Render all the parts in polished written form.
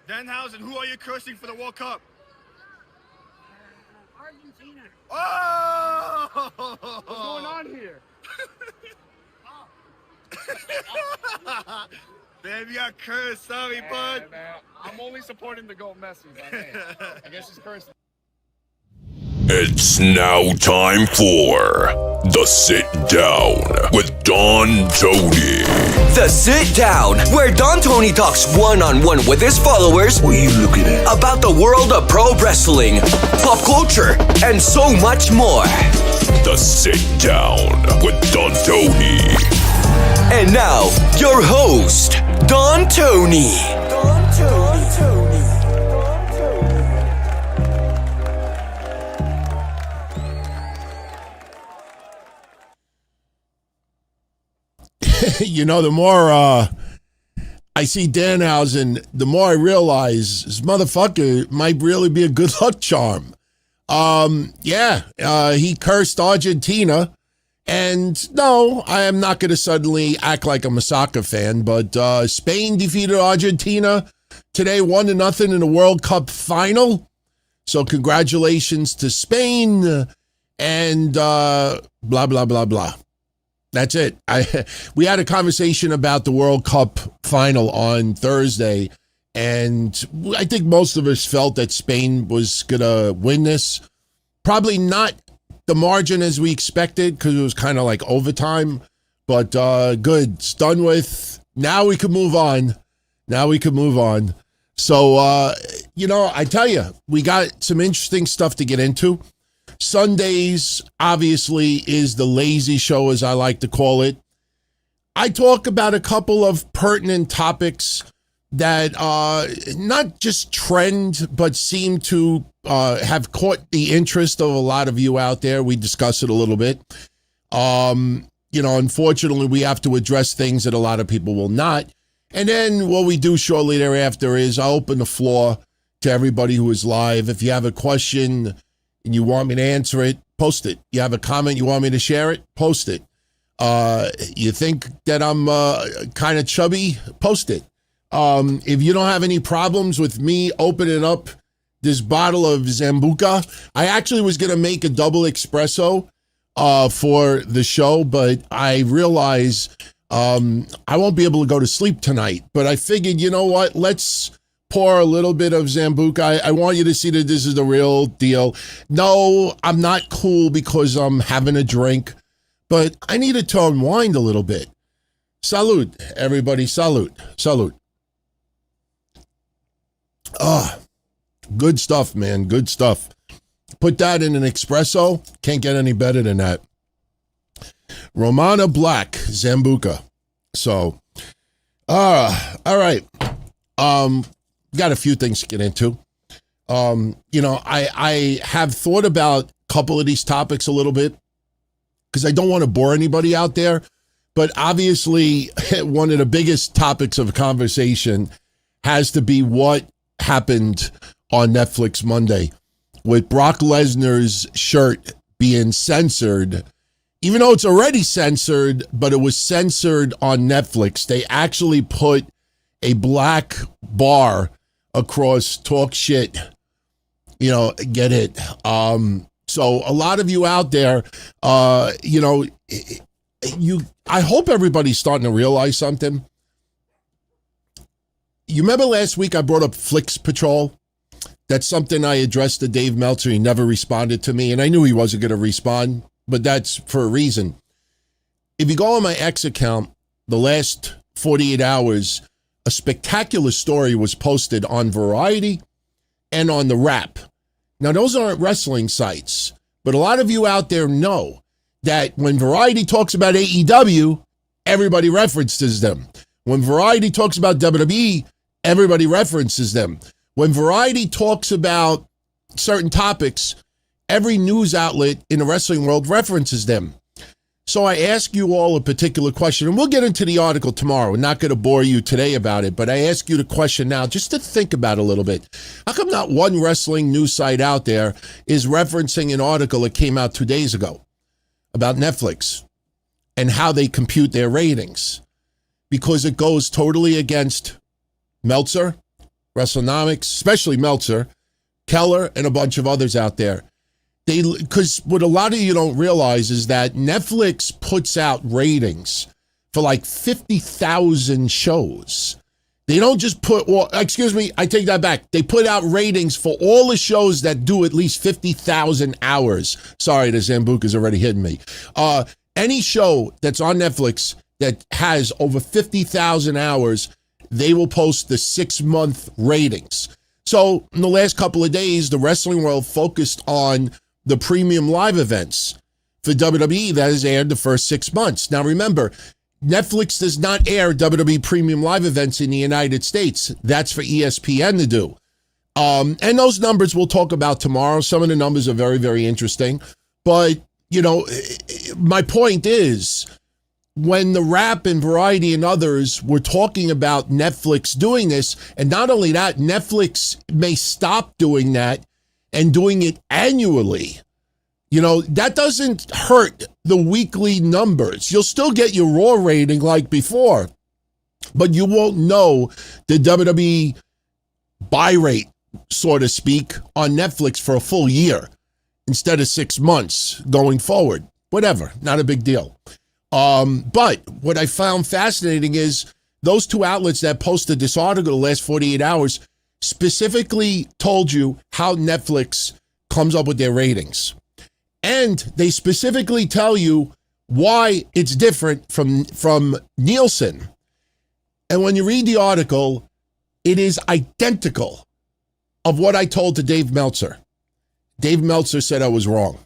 Danhausen, who are you cursing for the World Cup? Argentina. Oh! What's going on here? Damn, you got cursed. Sorry, bud. Man. I'm only supporting the GOAT Messi. I guess he's cursed. It's now time for The Sit Down with Don Tony. The Sit Down, where Don Tony talks one-on-one with his followers. What are you looking at? About the world of pro wrestling, pop culture, and so much more. The Sit Down with Don Tony. And now, your host, Don Tony. You know, the more I see Danhausen, the more I realize this motherfucker might really be a good luck charm. He cursed Argentina. And no, I am not going to suddenly act like I'm a soccer fan, but Spain defeated Argentina today 1-0 in the World Cup final. So congratulations to Spain and blah, blah, blah, blah. That's it. We had a conversation about the World Cup final on Thursday, and I think most of us felt that Spain was going to win this. Probably not the margin as we expected because it was kind of like overtime, but good. It's done with. Now we can move on. So, I tell you, we got some interesting stuff to get into. Sundays, obviously, is the lazy show, as I like to call it. I talk about a couple of pertinent topics that not just trend, but seem to have caught the interest of a lot of you out there. We discuss it a little bit. Unfortunately, we have to address things that a lot of people will not. And then what we do shortly thereafter is I open the floor to everybody who is live. If you have a question and you want me to answer it, post it. You have a comment, you want me to share it, post it. You think that I'm kind of chubby, post it. If you don't have any problems with me opening up this bottle of Sambuca, I actually was going to make a double espresso for the show, but I realize I won't be able to go to sleep tonight. But I figured, you know what, let's pour a little bit of Sambuca. I want you to see that this is the real deal. No, I'm not cool because I'm having a drink, but I needed to unwind a little bit. Salute, everybody. Salute. Good stuff, man. Good stuff. Put that in an espresso. Can't get any better than that. Romana Black, Sambuca. So, all right. Got a few things to get into. I have thought about a couple of these topics a little bit because I don't want to bore anybody out there. But obviously, one of the biggest topics of conversation has to be what happened on Netflix Monday with Brock Lesnar's shirt being censored, even though it's already censored, but it was censored on Netflix. They actually put a black bar across talk shit, get it. So a lot of you out there, I hope everybody's starting to realize something. You remember last week I brought up Flix Patrol? That's something I addressed to Dave Meltzer. He never responded to me, and I knew he wasn't going to respond, but that's for a reason. If you go on my X account, the last 48 hours, a spectacular story was posted on Variety and on The Wrap. Now, those aren't wrestling sites, but a lot of you out there know that when Variety talks about AEW, everybody references them. When Variety talks about WWE, everybody references them. When Variety talks about certain topics, every news outlet in the wrestling world references them. So I ask you all a particular question, and we'll get into the article tomorrow. We're not going to bore you today about it, but I ask you the question now just to think about a little bit. How come not one wrestling news site out there is referencing an article that came out 2 days ago about Netflix and how they compute their ratings? Because it goes totally against Meltzer, WrestleNomics, especially Meltzer, Keller, and a bunch of others out there. Because what a lot of you don't realize is that Netflix puts out ratings for like 50,000 shows. They don't just put, well, excuse me, I take that back. They put out ratings for all the shows that do at least 50,000 hours. Sorry, the Zambuca's already hitting me. Any show that's on Netflix that has over 50,000 hours, they will post the 6-month ratings. So in the last couple of days, the wrestling world focused on the premium live events for WWE that has aired the first 6 months. Now remember, Netflix does not air WWE premium live events in the United States. That's for ESPN to do. And those numbers we'll talk about tomorrow. Some of the numbers are very, very interesting. But, you know, my point is, when the Rap and Variety and others were talking about Netflix doing this, and not only that, Netflix may stop doing that and doing it annually. You know, that doesn't hurt the weekly numbers. You'll still get your Raw rating like before, but you won't know the WWE buy rate, so to speak, on Netflix for a full year instead of 6 months going forward. Whatever, not a big deal. But what I found fascinating is those two outlets that posted this article the last 48 hours specifically told you how Netflix comes up with their ratings. And they specifically tell you why it's different from Nielsen. And when you read the article, it is identical of what I told to Dave Meltzer. Dave Meltzer said I was wrong.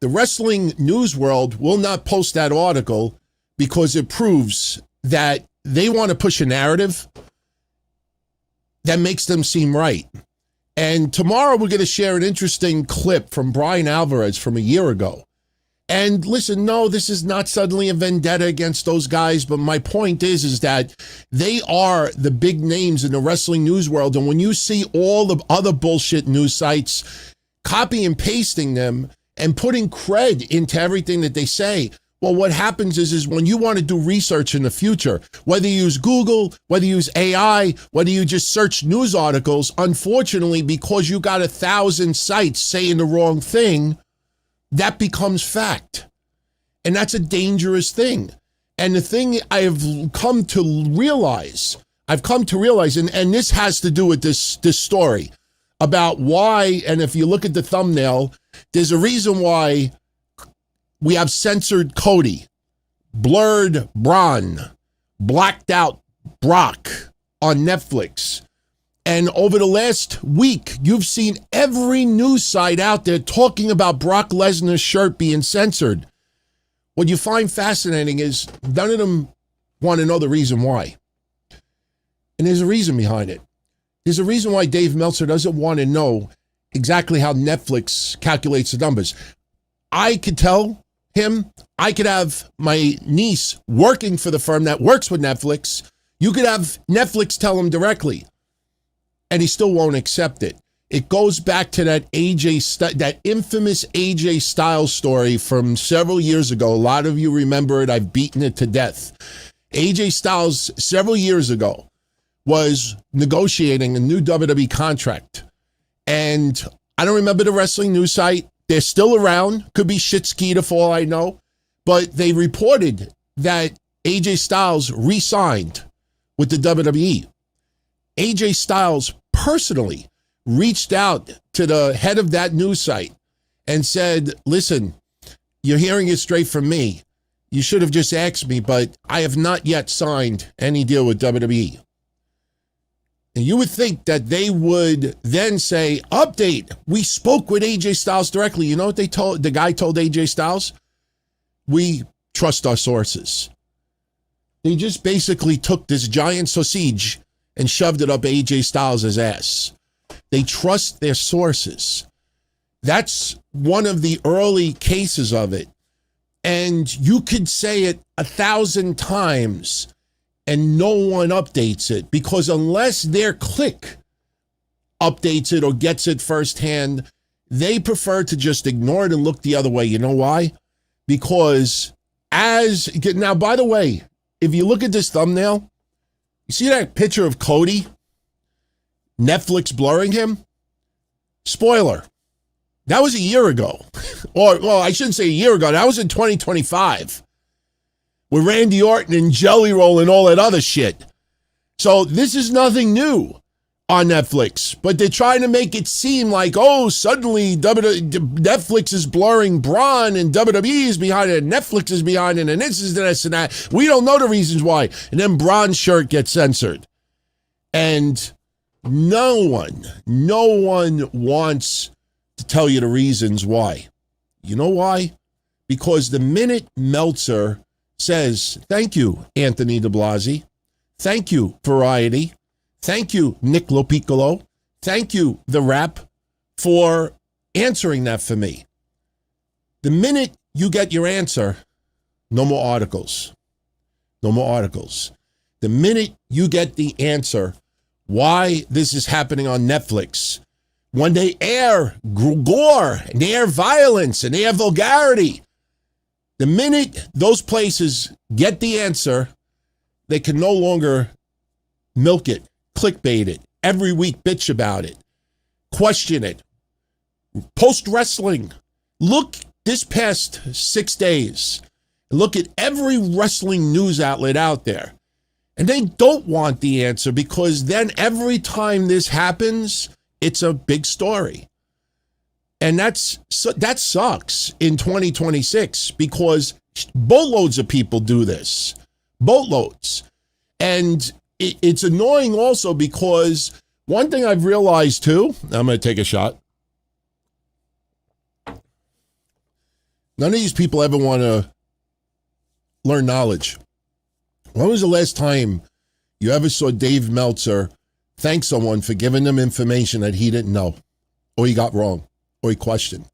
The wrestling news world will not post that article because it proves that they want to push a narrative that makes them seem right. And tomorrow we're going to share an interesting clip from Brian Alvarez from a year ago. And listen, no, this is not suddenly a vendetta against those guys, but my point is that they are the big names in the wrestling news world. And when you see all the other bullshit news sites copy and pasting them and putting cred into everything that they say, well, what happens is when you want to do research in the future, whether you use Google, whether you use AI, whether you just search news articles, unfortunately, because you got 1,000 sites saying the wrong thing, that becomes fact. And that's a dangerous thing. And the thing I've come to realize, and this has to do with this story about why, and if you look at the thumbnail, there's a reason why we have censored Cody, blurred Bron, blacked out Brock on Netflix. And over the last week, you've seen every news site out there talking about Brock Lesnar's shirt being censored. What you find fascinating is none of them want to know the reason why. And there's a reason behind it. There's a reason why Dave Meltzer doesn't want to know exactly how Netflix calculates the numbers. I could tell him, I could have my niece working for the firm that works with Netflix. You could have Netflix tell him directly, and he still won't accept it. It goes back to that that infamous AJ Styles story from several years ago. A lot of you remember it. I've beaten it to death. AJ Styles, several years ago, was negotiating a new WWE contract. And I don't remember the wrestling news site. They're still around. Could be Shitskeeda for all I know. But they reported that AJ Styles re-signed with the WWE. AJ Styles personally reached out to the head of that news site and said, listen, you're hearing it straight from me. You should have just asked me, but I have not yet signed any deal with WWE. And you would think that they would then say, update, we spoke with AJ Styles directly. You know what the guy told AJ Styles? We trust our sources. They just basically took this giant sausage and shoved it up AJ Styles' ass. They trust their sources. That's one of the early cases of it. And you could say it 1,000 times and no one updates it, because unless their clique updates it or gets it firsthand, they prefer to just ignore it and look the other way. You know why? Because now, by the way, if you look at this thumbnail, you see that picture of Cody? Netflix blurring him? Spoiler. That was a year ago. Or, well, I shouldn't say a year ago. That was in 2025. With Randy Orton and Jelly Roll and all that other shit. So this is nothing new on Netflix. But they're trying to make it seem like, oh, suddenly Netflix is blurring Bron and WWE is behind it and Netflix is behind it and this is this and that. We don't know the reasons why. And then Bron's shirt gets censored. And no one wants to tell you the reasons why. You know why? Because the minute Meltzer says, thank you, Anthony de Blasi. Thank you, Variety. Thank you, Nick Lopiccolo. Thank you, The Rap, for answering that for me. The minute you get your answer, no more articles. No more articles. The minute you get the answer why this is happening on Netflix, when they air gore and they air violence and they air vulgarity, the minute those places get the answer, they can no longer milk it, clickbait it, every week bitch about it, question it, post wrestling. Look this past 6 days, look at every wrestling news outlet out there. And they don't want the answer because then every time this happens, it's a big story. And that sucks in 2026 because boatloads of people do this. Boatloads. And it's annoying also because one thing I've realized too, I'm going to take a shot. None of these people ever want to learn knowledge. When was the last time you ever saw Dave Meltzer thank someone for giving them information that he didn't know or he got wrong or he questioned?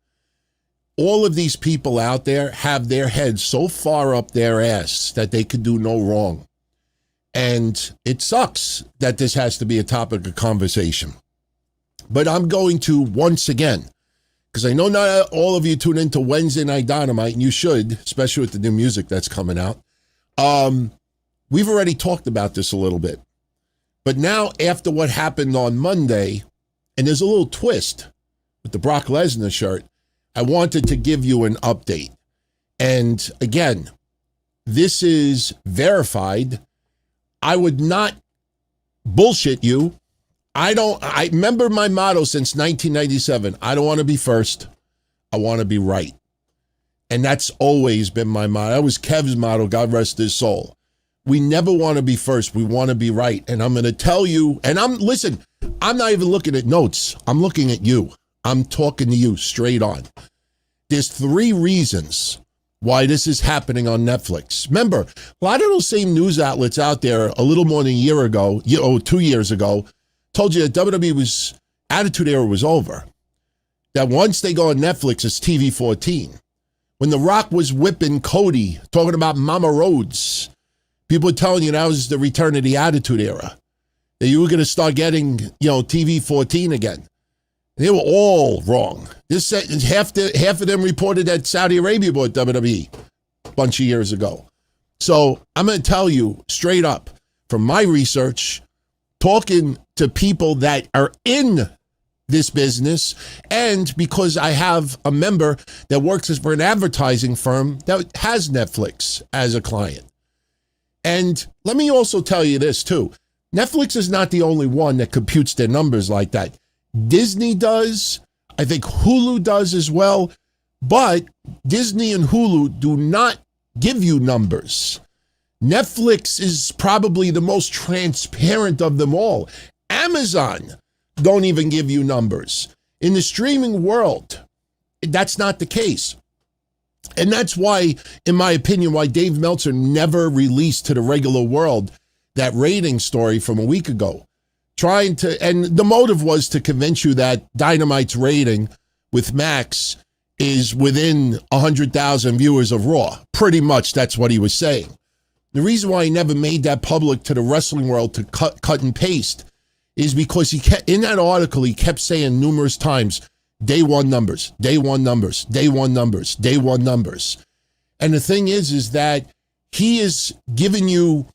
All of these people out there have their heads so far up their ass that they could do no wrong. And it sucks that this has to be a topic of conversation. But I'm going to once again, because I know not all of you tune into Wednesday Night Dynamite, and you should, especially with the new music that's coming out. We've already talked about this a little bit. But now, after what happened on Monday, and there's a little twist with the Brock Lesnar shirt, I wanted to give you an update. And again, this is verified. I would not bullshit you. I remember my motto since 1997. I don't want to be first. I want to be right. And that's always been my motto. That was Kev's motto, God rest his soul. We never want to be first. We want to be right. And I'm going to tell you, and I'm not even looking at notes. I'm looking at you. I'm talking to you straight on. There's 3 reasons why this is happening on Netflix. Remember, a lot of those same news outlets out there a little more than a year ago, 2 years ago, told you that WWE Attitude Era was over. That once they go on Netflix, it's TV 14. When The Rock was whipping Cody, talking about Mama Rhodes, people were telling you that was the return of the Attitude Era. That you were going to start getting, TV 14 again. They were all wrong. This half of them reported that Saudi Arabia bought WWE a bunch of years ago. So I'm going to tell you straight up from my research, talking to people that are in this business, and because I have a member that works for an advertising firm that has Netflix as a client. And let me also tell you this too. Netflix is not the only one that computes their numbers like that. Disney does. I think Hulu does as well. But Disney and Hulu do not give you numbers. Netflix is probably the most transparent of them all. Amazon don't even give you numbers. In the streaming world, that's not the case. And that's why, in my opinion, why Dave Meltzer never released to the regular world that rating story from a week ago. And the motive was to convince you that Dynamite's rating with Max is within 100,000 viewers of Raw. Pretty much that's what he was saying. The reason why he never made that public to the wrestling world to cut and paste is because in that article, he kept saying numerous times, day one numbers, day one numbers, day one numbers, day one numbers. And the thing is that he is giving you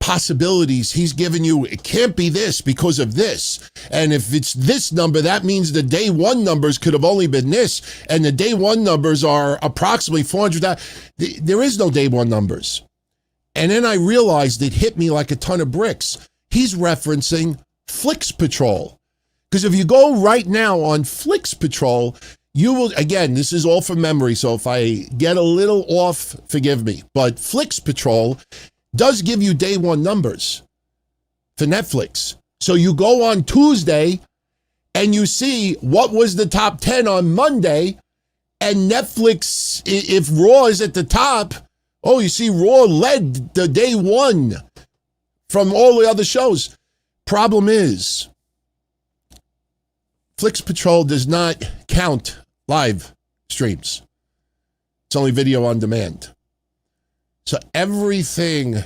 possibilities he's given you. It can't be this because of this. And if it's this number, that means the day one numbers could have only been this. And the day one numbers are approximately 400. There is no day one numbers. And then I realized it hit me like a ton of bricks. He's referencing Flix Patrol. Because if you go right now on Flix Patrol, you will, again, this is all from memory, so if I get a little off, forgive me. But Flix Patrol does give you day one numbers for Netflix. So you go on Tuesday and you see what was the top 10 on Monday, and Netflix, if Raw is at the top, oh, you see Raw led the day one from all the other shows. Problem is, Flix Patrol does not count live streams. It's only video on demand. So everything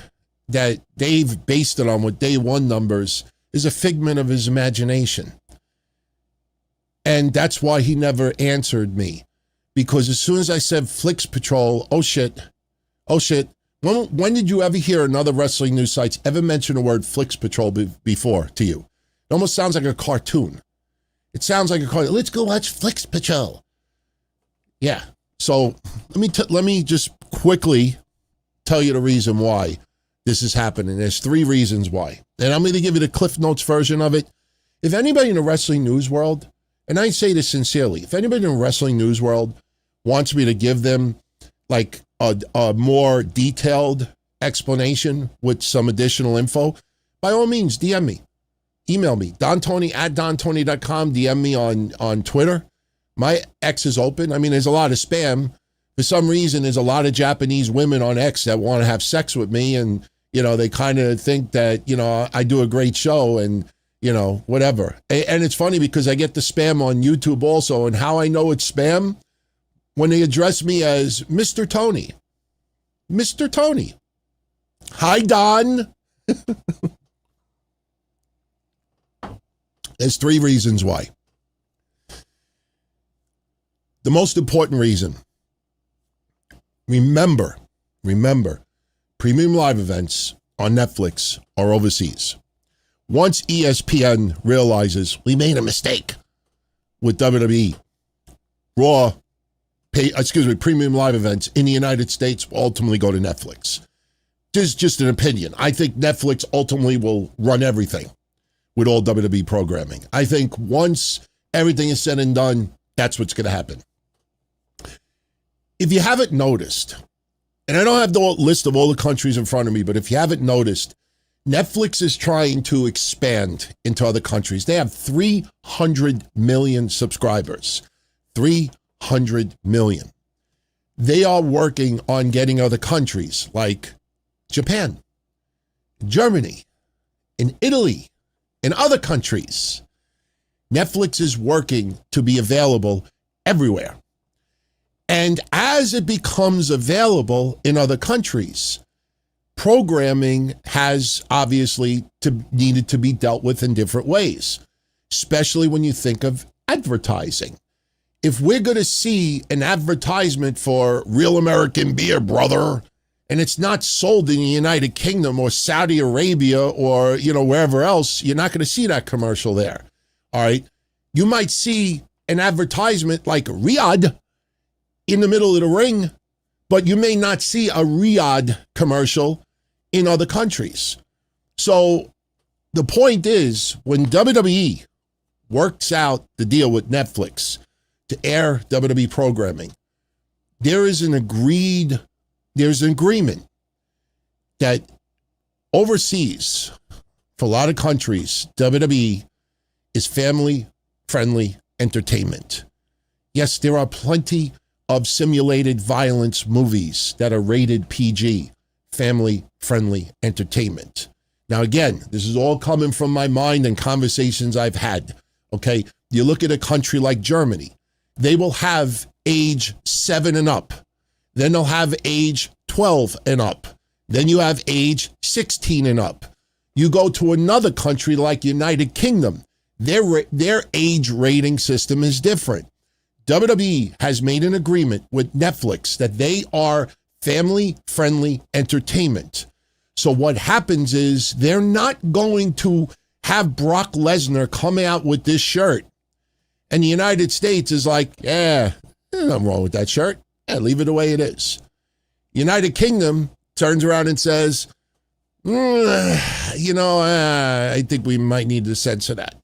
that Dave based it on with day one numbers is a figment of his imagination. And that's why he never answered me. Because as soon as I said Flix Patrol, oh shit. When did you ever hear another wrestling news sites ever mention the word Flix Patrol before to you? It almost sounds like a cartoon. It sounds like a cartoon. Let's go watch Flix Patrol. Yeah. So let me just quickly tell you the reason why this is happening. There's 3 reasons why. And I'm going to give you the Cliff Notes version of it. If anybody in the wrestling news world, and I say this sincerely, if anybody in the wrestling news world wants me to give them like a more detailed explanation with some additional info, by all means, DM me. Email me, dontony@dontony.com. DM me on Twitter. My X is open. I mean, there's a lot of spam. For some reason, there's a lot of Japanese women on X that want to have sex with me, and, you know, they kind of think that, you know, I do a great show and, you know, whatever. And it's funny because I get the spam on YouTube also, and how I know it's spam? When they address me as Mr. Tony. Mr. Tony. Hi, Don. There's 3 reasons why. The most important reason, remember, premium live events on Netflix are overseas. Once ESPN realizes we made a mistake with WWE, premium live events in the United States will ultimately go to Netflix. This is just an opinion. I think Netflix ultimately will run everything with all WWE programming. I think once everything is said and done, that's what's going to happen. If you haven't noticed, and I don't have the list of all the countries in front of me, but if you haven't noticed, Netflix is trying to expand into other countries. They have 300 million subscribers. 300 million. They are working on getting other countries like Japan, Germany, and Italy, and other countries. Netflix is working to be available everywhere. And as it becomes available in other countries, programming has obviously needed to be dealt with in different ways, especially when you think of advertising. If we're going to see an advertisement for Real American Beer, brother, and it's not sold in the United Kingdom or Saudi Arabia or, you know, wherever else, you're not going to see that commercial there. All right. You might see an advertisement like Riyadh in the middle of the ring, but you may not see a Riyadh commercial in other countries. So the point is, when WWE works out the deal with Netflix to air WWE programming, there's an agreement that overseas, for a lot of countries, WWE is family-friendly entertainment. Yes, there are plenty of simulated violence movies that are rated PG, family-friendly entertainment. Now, again, this is all coming from my mind and conversations I've had, okay? You look at a country like Germany, they will have age 7 and up. Then they'll have age 12 and up. Then you have age 16 and up. You go to another country like United Kingdom, their age rating system is different. WWE has made an agreement with Netflix that they are family-friendly entertainment. So what happens is they're not going to have Brock Lesnar come out with this shirt. And the United States is like, yeah, there's nothing wrong with that shirt. Yeah, leave it the way it is. United Kingdom turns around and says, I think we might need to censor that.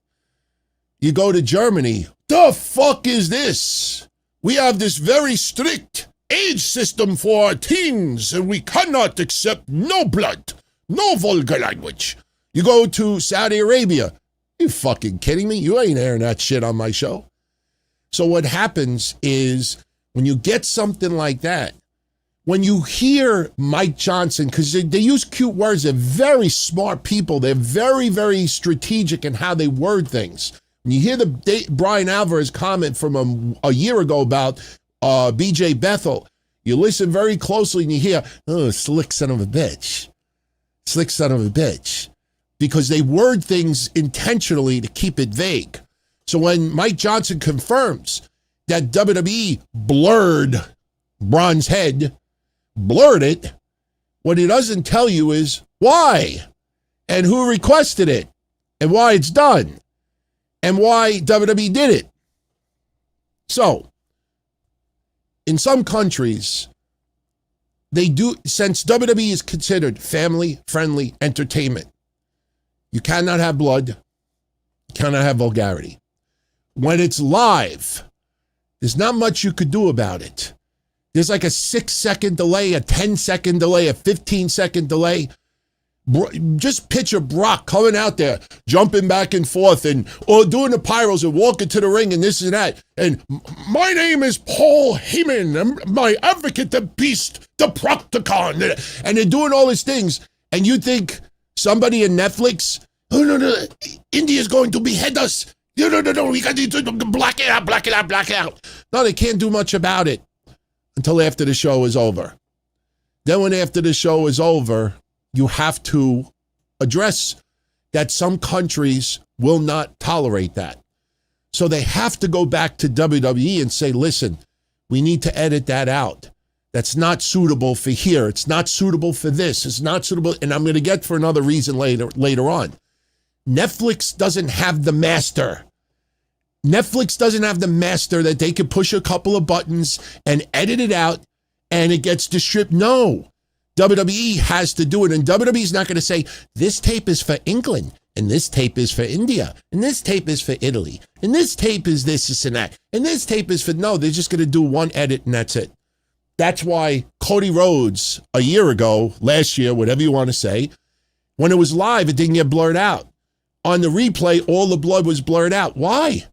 You go to Germany, the fuck is this? We have this very strict age system for our teens, and we cannot accept no blood, no vulgar language. You go to Saudi Arabia, you fucking kidding me? You ain't airing that shit on my show. So what happens is when you get something like that, when you hear Mike Johnson, because they use cute words, they're very smart people. They're very, very strategic in how they word things. When you hear the Brian Alvarez comment from a year ago about BJ Bethel, you listen very closely and you hear, oh, slick son of a bitch. Slick son of a bitch. Because they word things intentionally to keep it vague. So when Mike Johnson confirms that WWE blurred Bron's head, blurred it, what he doesn't tell you is why and who requested it and why it's done and why WWE did it. So, in some countries, they do, since WWE is considered family-friendly entertainment, you cannot have blood, you cannot have vulgarity. When it's live, there's not much you could do about it. There's like a 6-second delay, a 10-second delay, a 15-second delay. Just picture Brock coming out there, jumping back and forth or doing the pyros and walking to the ring and this and that. And my name is Paul Heyman. I'm my advocate, the beast, the Procticon. And they're doing all these things. And you think somebody in Netflix, oh, no, India's going to behead us. No, we got to black it out. No, they can't do much about it until after the show is over. Then when after the show is over, you have to address that some countries will not tolerate that. So they have to go back to WWE and say, listen, we need to edit that out. That's not suitable for here. It's not suitable for this. It's not suitable. And I'm going to get for another reason later on. Netflix doesn't have the master. Netflix doesn't have the master that they could push a couple of buttons and edit it out and it gets distributed. No. WWE has to do it, and WWE is not going to say, this tape is for England, and this tape is for India, and this tape is for Italy, and this tape is this and that, and this tape is for, no, they're just going to do one edit, and that's it. That's why Cody Rhodes, a year ago, last year, whatever you want to say, when it was live, it didn't get blurred out. On the replay, all the blood was blurred out. Why?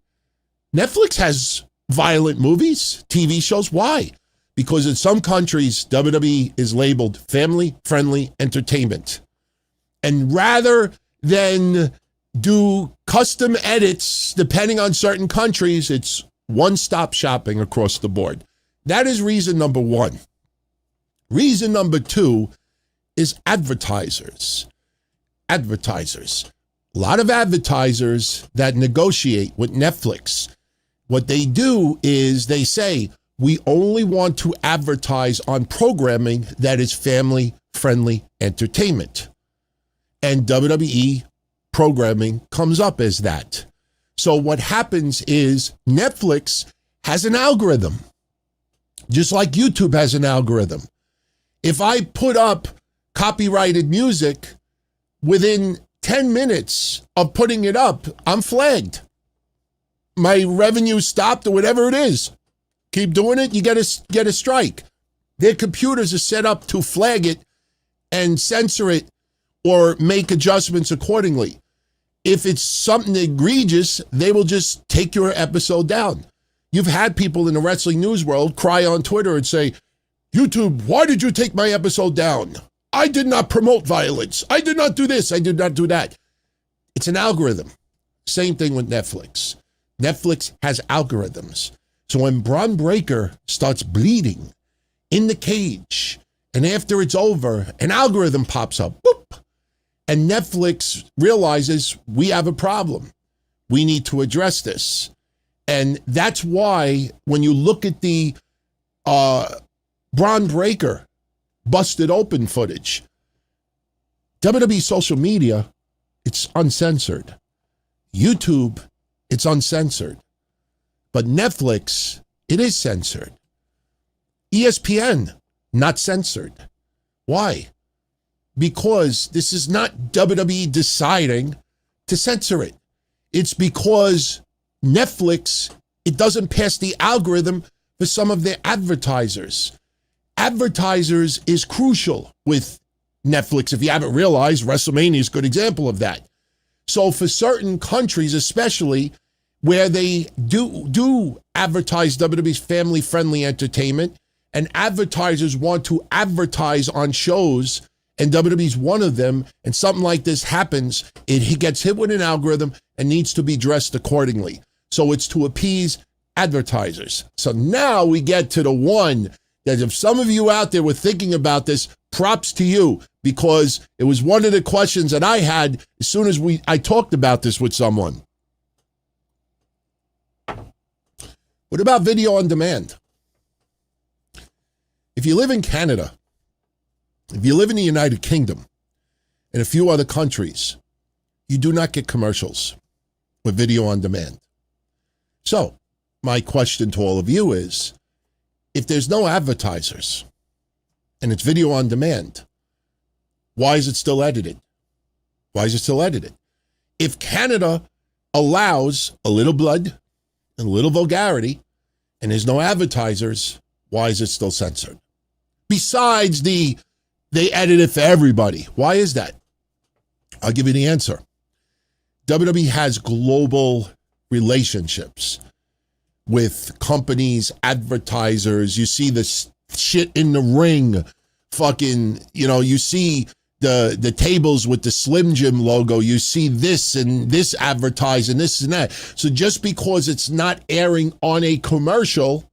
Netflix has violent movies, TV shows. Why? Because in some countries, WWE is labeled family-friendly entertainment. And rather than do custom edits depending on certain countries, it's one-stop shopping across the board. That is reason number one. Reason number two is advertisers. Advertisers. A lot of advertisers that negotiate with Netflix, what they do is they say, we only want to advertise on programming that is family-friendly entertainment. And WWE programming comes up as that. So what happens is Netflix has an algorithm, just like YouTube has an algorithm. If I put up copyrighted music, within 10 minutes of putting it up, I'm flagged. My revenue stopped or whatever it is. Keep doing it, you get a strike. Their computers are set up to flag it and censor it or make adjustments accordingly. If it's something egregious, they will just take your episode down. You've had people in the wrestling news world cry on Twitter and say, YouTube, why did you take my episode down? I did not promote violence. I did not do this. I did not do that. It's an algorithm. Same thing with Netflix. Netflix has algorithms. So when Bron Breakker starts bleeding in the cage, and after it's over, an algorithm pops up, whoop, and Netflix realizes we have a problem. We need to address this. And that's why when you look at the Bron Breakker busted open footage, WWE social media, it's uncensored. YouTube, it's uncensored. But Netflix, it is censored. ESPN, not censored. Why? Because this is not WWE deciding to censor it. It's because Netflix, it doesn't pass the algorithm for some of their advertisers. Advertisers is crucial with Netflix. If you haven't realized, WrestleMania is a good example of that. So for certain countries, especially where they do advertise WWE's family-friendly entertainment, and advertisers want to advertise on shows, and WWE's one of them, and something like this happens, he gets hit with an algorithm and needs to be dressed accordingly. So it's to appease advertisers. So now we get to the one that if some of you out there were thinking about this, props to you, because it was one of the questions that I had as soon as I talked about this with someone. What about video on demand? If you live in Canada, if you live in the United Kingdom, and a few other countries, you do not get commercials with video on demand. So, my question to all of you is, if there's no advertisers and it's video on demand, why is it still edited? Why is it still edited? If Canada allows a little blood and a little vulgarity and there's no advertisers, why is it still censored? Besides they edit it for everybody. Why is that? I'll give you the answer. WWE has global relationships with companies, advertisers. You see the shit in the ring, fucking, you see the tables with the Slim Jim logo. You see this and this advertising, this and that. So just because it's not airing on a commercial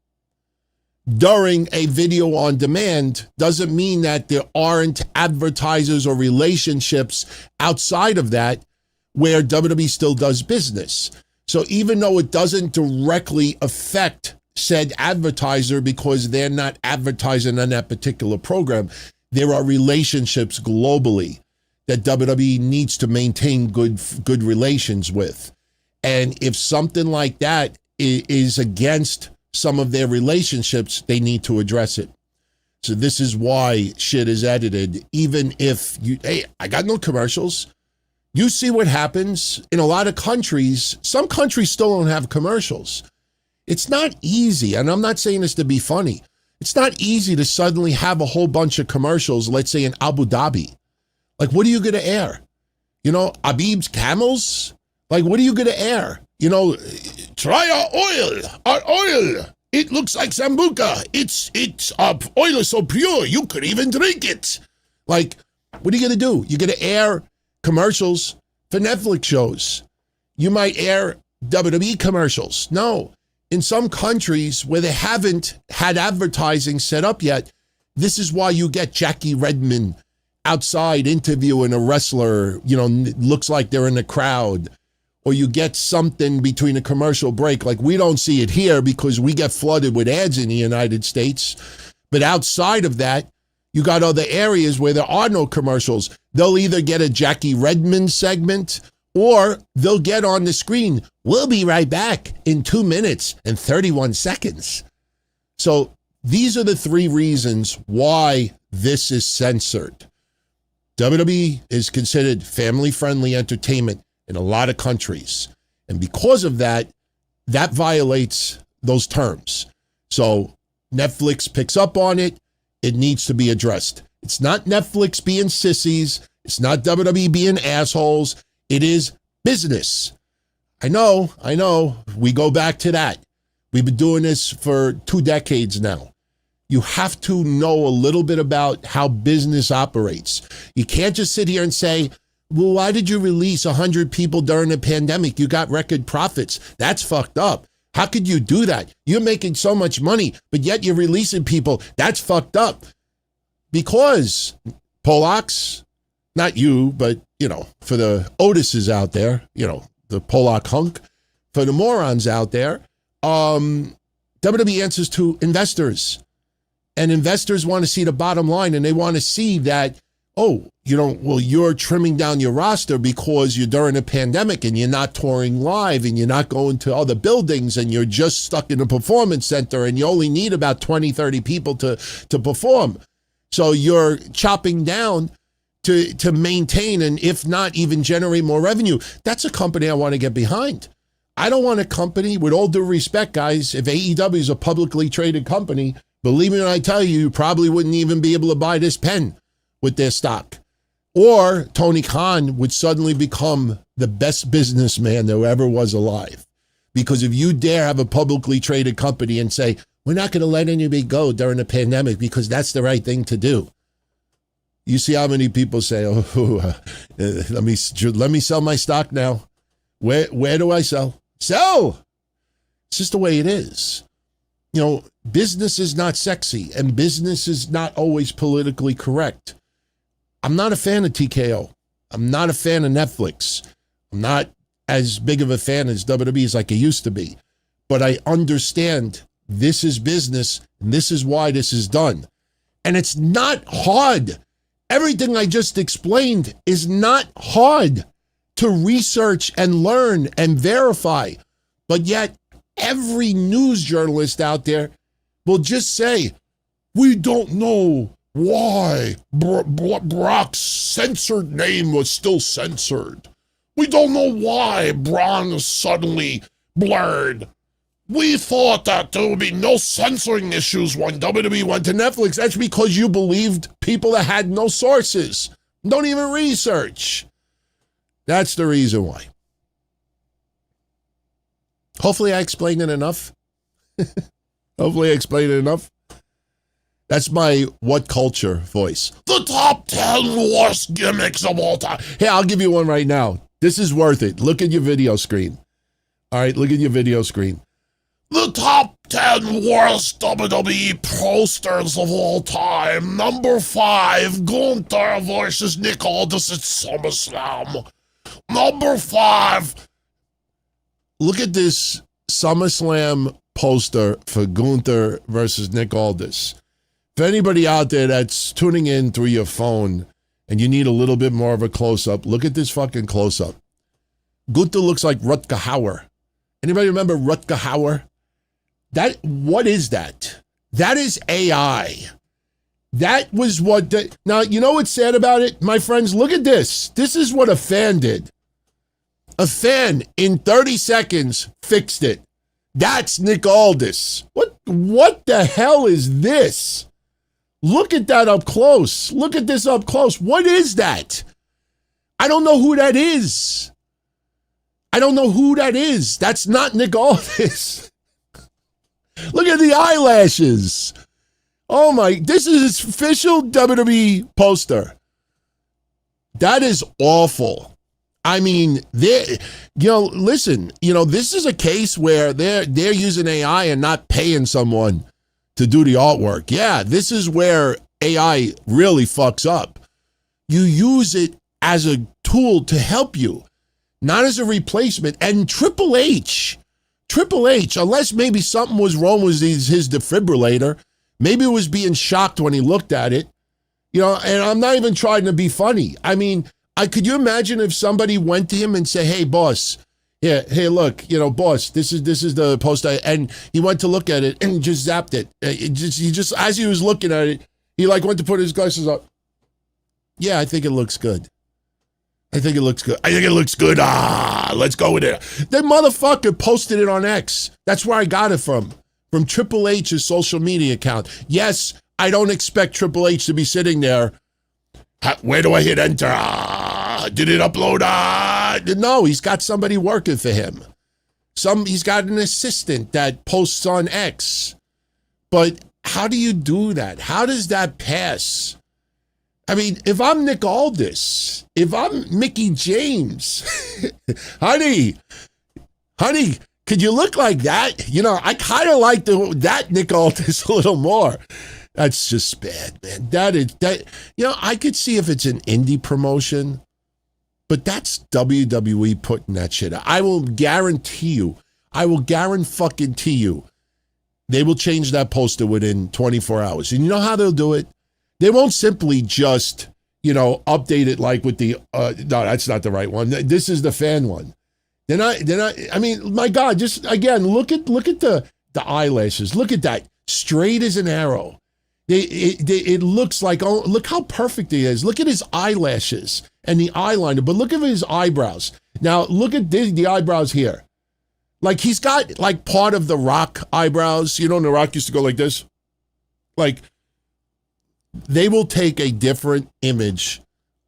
during a video on demand doesn't mean that there aren't advertisers or relationships outside of that where WWE still does business. So even though it doesn't directly affect said advertiser because they're not advertising on that particular program, there are relationships globally that WWE needs to maintain good relations with. And if something like that is against some of their relationships, they need to address it. So this is why shit is edited. Even if I got no commercials. You see what happens in a lot of countries. Some countries still don't have commercials. It's not easy, and I'm not saying this to be funny. It's not easy to suddenly have a whole bunch of commercials, let's say in Abu Dhabi. Like, what are you going to air? Abib's Camels? Like, what are you going to air? Try our oil. It looks like Sambuca. It's oil is so pure, you could even drink it. Like, what are you going to do? You're going to air commercials for Netflix shows. You might air WWE commercials. No. In some countries where they haven't had advertising set up yet, this is why you get Jackie Redmond outside interviewing a wrestler, looks like they're in the crowd. Or you get something between a commercial break. Like, we don't see it here because we get flooded with ads in the United States. But outside of that, you got other areas where there are no commercials. They'll either get a Jackie Redmond segment or they'll get on the screen, "We'll be right back in 2 minutes and 31 seconds. So these are the three reasons why this is censored. WWE is considered family-friendly entertainment in a lot of countries. And because of that, that violates those terms. So Netflix picks up on it. It needs to be addressed. It's not Netflix being sissies. It's not WWE being assholes. It is business. I know. We go back to that. We've been doing this for 2 decades now. You have to know a little bit about how business operates. You can't just sit here and say, well, why did you release 100 people during the pandemic? You got record profits. That's fucked up. How could you do that? You're making so much money, but yet you're releasing people. That's fucked up. Because Polacks, not you, but, for the Otises out there, the Polak hunk, for the morons out there, WWE answers to investors. And investors want to see the bottom line, and they want to see that oh, well, you're trimming down your roster because you're during a pandemic and you're not touring live and you're not going to other buildings and you're just stuck in a performance center and you only need about 20, 30 people to perform. So you're chopping down to maintain and if not even generate more revenue. That's a company I want to get behind. I don't want a company, with all due respect, guys, if AEW is a publicly traded company, believe me when I tell you, you probably wouldn't even be able to buy this pen with their stock. Or Tony Khan would suddenly become the best businessman there ever was alive. Because if you dare have a publicly traded company and say, we're not going to let anybody go during the pandemic because that's the right thing to do. You see how many people say, let me sell my stock now. Where do I sell? Sell! It's just the way it is. Business is not sexy and business is not always politically correct. I'm not a fan of TKO. I'm not a fan of Netflix. I'm not as big of a fan as WWE as like I used to be. But I understand this is business and this is why this is done. And it's not hard. Everything I just explained is not hard to research and learn and verify. But yet, every news journalist out there will just say, we don't know why Brock's censored name was still censored. We don't know why Bron is suddenly blurred. We thought that there would be no censoring issues when WWE went to Netflix. That's because you believed people that had no sources. Don't even research. That's the reason why. Hopefully I explained it enough. That's my what culture voice. The top 10 worst gimmicks of all time. Hey, I'll give you one right now. This is worth it. Look at your video screen. All right, look at your video screen. The top 10 worst WWE posters of all time. Number 5, Gunther versus Nick Aldis at SummerSlam. Number 5. Look at this SummerSlam poster for Gunther versus Nick Aldis. For anybody out there that's tuning in through your phone and you need a little bit more of a close-up, look at this fucking close-up. Gunther looks like Rutger Hauer. Anybody remember Rutger Hauer? What is that? That is AI. That was what... Now, you know what's sad about it? My friends, look at this. This is what a fan did. A fan, in 30 seconds, fixed it. That's Nick Aldis. What the hell is this? Look at that up close. Look at this up close. What is that? I don't know who that is. That's not Nick Aldis. Look at the eyelashes. Oh my, this is his official WWE poster. That is awful. I mean, listen, this is a case where they're using AI and not paying someone to do the artwork. Yeah, this is where AI really fucks up. You use it as a tool to help you, not as a replacement. And Triple H, unless maybe something was wrong with his defibrillator, maybe it was being shocked when he looked at it, and I'm not even trying to be funny. I mean, could you imagine if somebody went to him and said, hey, boss, hey, look, boss, this is the poster, and he went to look at it and just zapped it. He just, as he was looking at it, he went to put his glasses up. Yeah, I think it looks good. Let's go with it. That motherfucker posted it on X. That's where I got it from Triple H's social media account. Yes, I don't expect Triple H to be sitting there. Where do I hit enter? Did it upload? No, he's got somebody working for him. He's got an assistant that posts on X. But how do you do that? How does that pass? I mean, if I'm Nick Aldis, if I'm Mickey James, honey, could you look like that? I kind of like that Nick Aldis a little more. That's just bad, man. I could see if it's an indie promotion, but that's WWE putting that shit out. I will guarantee you, they will change that poster within 24 hours. And you know how they'll do it? They won't simply just, update it like with the, no, that's not the right one. This is the fan one. I mean, my God, just again, look at the eyelashes. Look at that. Straight as an arrow. It looks like, oh, look how perfect he is. Look at his eyelashes and the eyeliner, but look at his eyebrows. Now, look at the eyebrows here. Like, he's got, like, part of the Rock eyebrows. The Rock used to go like this. Like, they will take a different image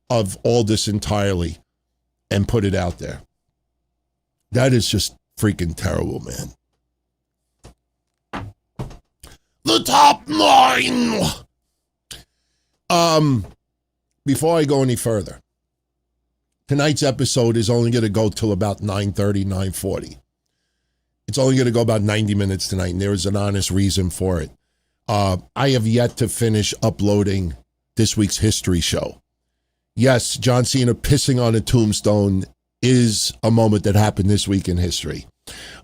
of Aldis entirely and put it out there. That is just freaking terrible, man. The top 9. Before I go any further, tonight's episode is only going to go till about 9:30, 9:40. It's only going to go about 90 minutes tonight, and there is an honest reason for it. I have yet to finish uploading this week's history show. Yes, John Cena pissing on a tombstone is a moment that happened this week in history.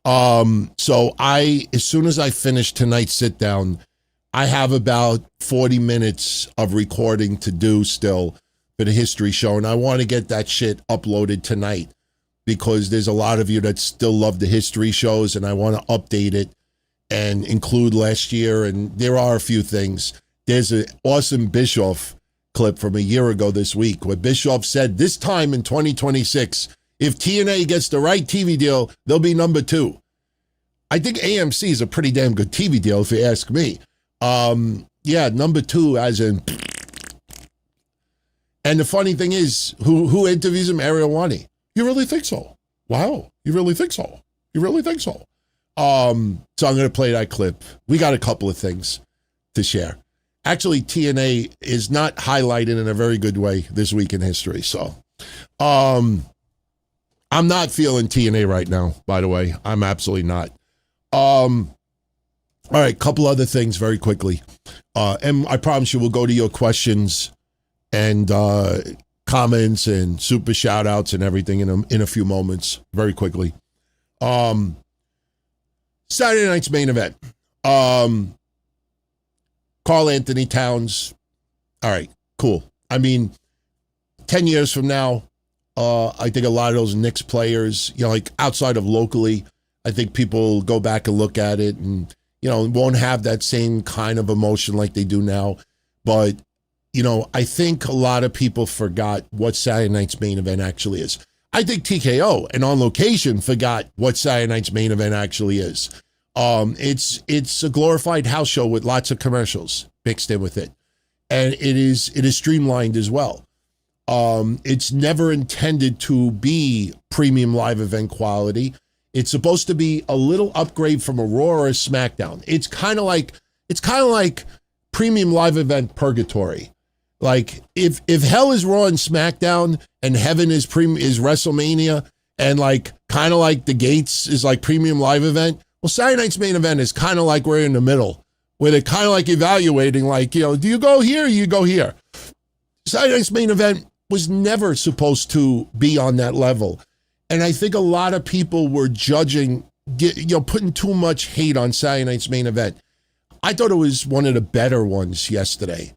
So as soon as I finish tonight's sit down, I have about 40 minutes of recording to do still for the history show. And I want to get that shit uploaded tonight because there's a lot of you that still love the history shows, and I want to update it and include last year. And there are a few things. There's an awesome Bischoff clip from a year ago this week where Bischoff said this time in 2026, if TNA gets the right TV deal, they'll be number 2. I think AMC is a pretty damn good TV deal, if you ask me. Yeah, number 2 as in. And the funny thing is, who interviews him? Ariel Wani. You really think so? Wow. You really think so? You really think so? So I'm going to play that clip. We got a couple of things to share. Actually, TNA is not highlighted in a very good way this week in history. So, I'm not feeling TNA right now, by the way. I'm absolutely not. All right, couple other things very quickly. And I promise you we'll go to your questions and comments and super shout outs and everything in a few moments, very quickly. Saturday night's main event. Carl Anthony Towns. All right, cool. I mean, 10 years from now, I think a lot of those Knicks players, like outside of locally, I think people go back and look at it and, won't have that same kind of emotion like they do now. But, I think a lot of people forgot what Saturday night's main event actually is. I think TKO and On Location forgot what Saturday night's main event actually is. It's a glorified house show with lots of commercials mixed in with it. And it is streamlined as well. It's never intended to be premium live event quality. It's supposed to be a little upgrade from a Raw or a SmackDown. It's kind of like premium live event purgatory. Like if hell is Raw and SmackDown and heaven is WrestleMania and like kind of like the gates is like premium live event. Well, Saturday night's main event is kind of like we're in the middle where they're kind of like evaluating like, do you go here or you go here? Saturday night's main event was never supposed to be on that level. And I think a lot of people were judging, putting too much hate on Saturday night's main event. I thought it was one of the better ones yesterday.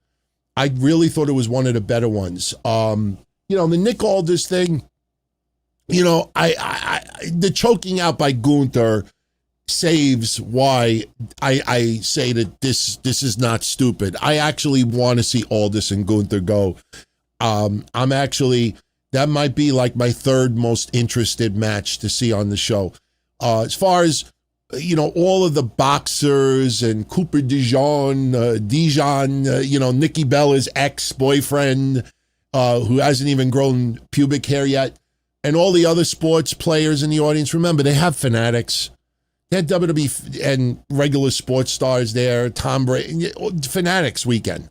I really thought it was one of the better ones. The Nick Aldis thing, the choking out by Gunther saves why I say that this is not stupid. I actually want to see Aldis and Gunther go. That might be like my third most interested match to see on the show. As far as, all of the boxers and Cooper Dijon, Nikki Bella's ex-boyfriend, who hasn't even grown pubic hair yet, and all the other sports players in the audience. Remember, they have fanatics. They had WWE and regular sports stars there, Tom Brady, fanatics weekend.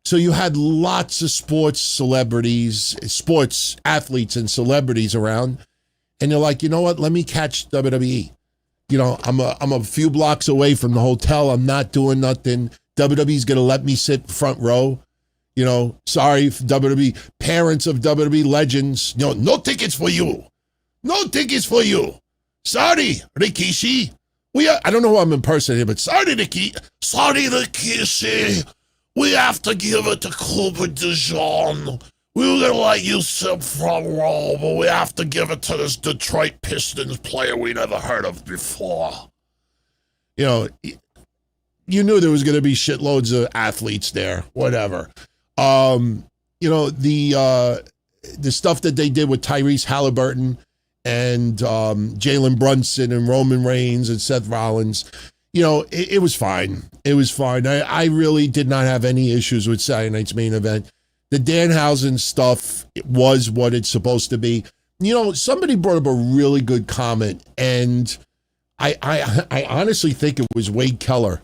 So you had lots of sports celebrities, sports athletes and celebrities around. And you're like, you know what? Let me catch WWE. I'm a few blocks away from the hotel. I'm not doing nothing. WWE's going to let me sit front row. Sorry, WWE, parents of WWE legends. No tickets for you. No tickets for you. Sorry, Rikishi. I don't know who I'm impersonating, but sorry, Rikishi. We have to give it to Cooper Dijon. we were going to let you sit front row, but we have to give it to this Detroit Pistons player we never heard of before. You know, you knew there was going to be shitloads of athletes there, whatever. You know, the stuff that they did with Tyrese Halliburton and Jalen Brunson and Roman Reigns and Seth Rollins, you know, it was fine. It was fine. I really did not have any issues with Saturday night's main event. The Danhausen stuff was what it's supposed to be. You know, somebody brought up a really good comment, and I honestly think it was Wade Keller.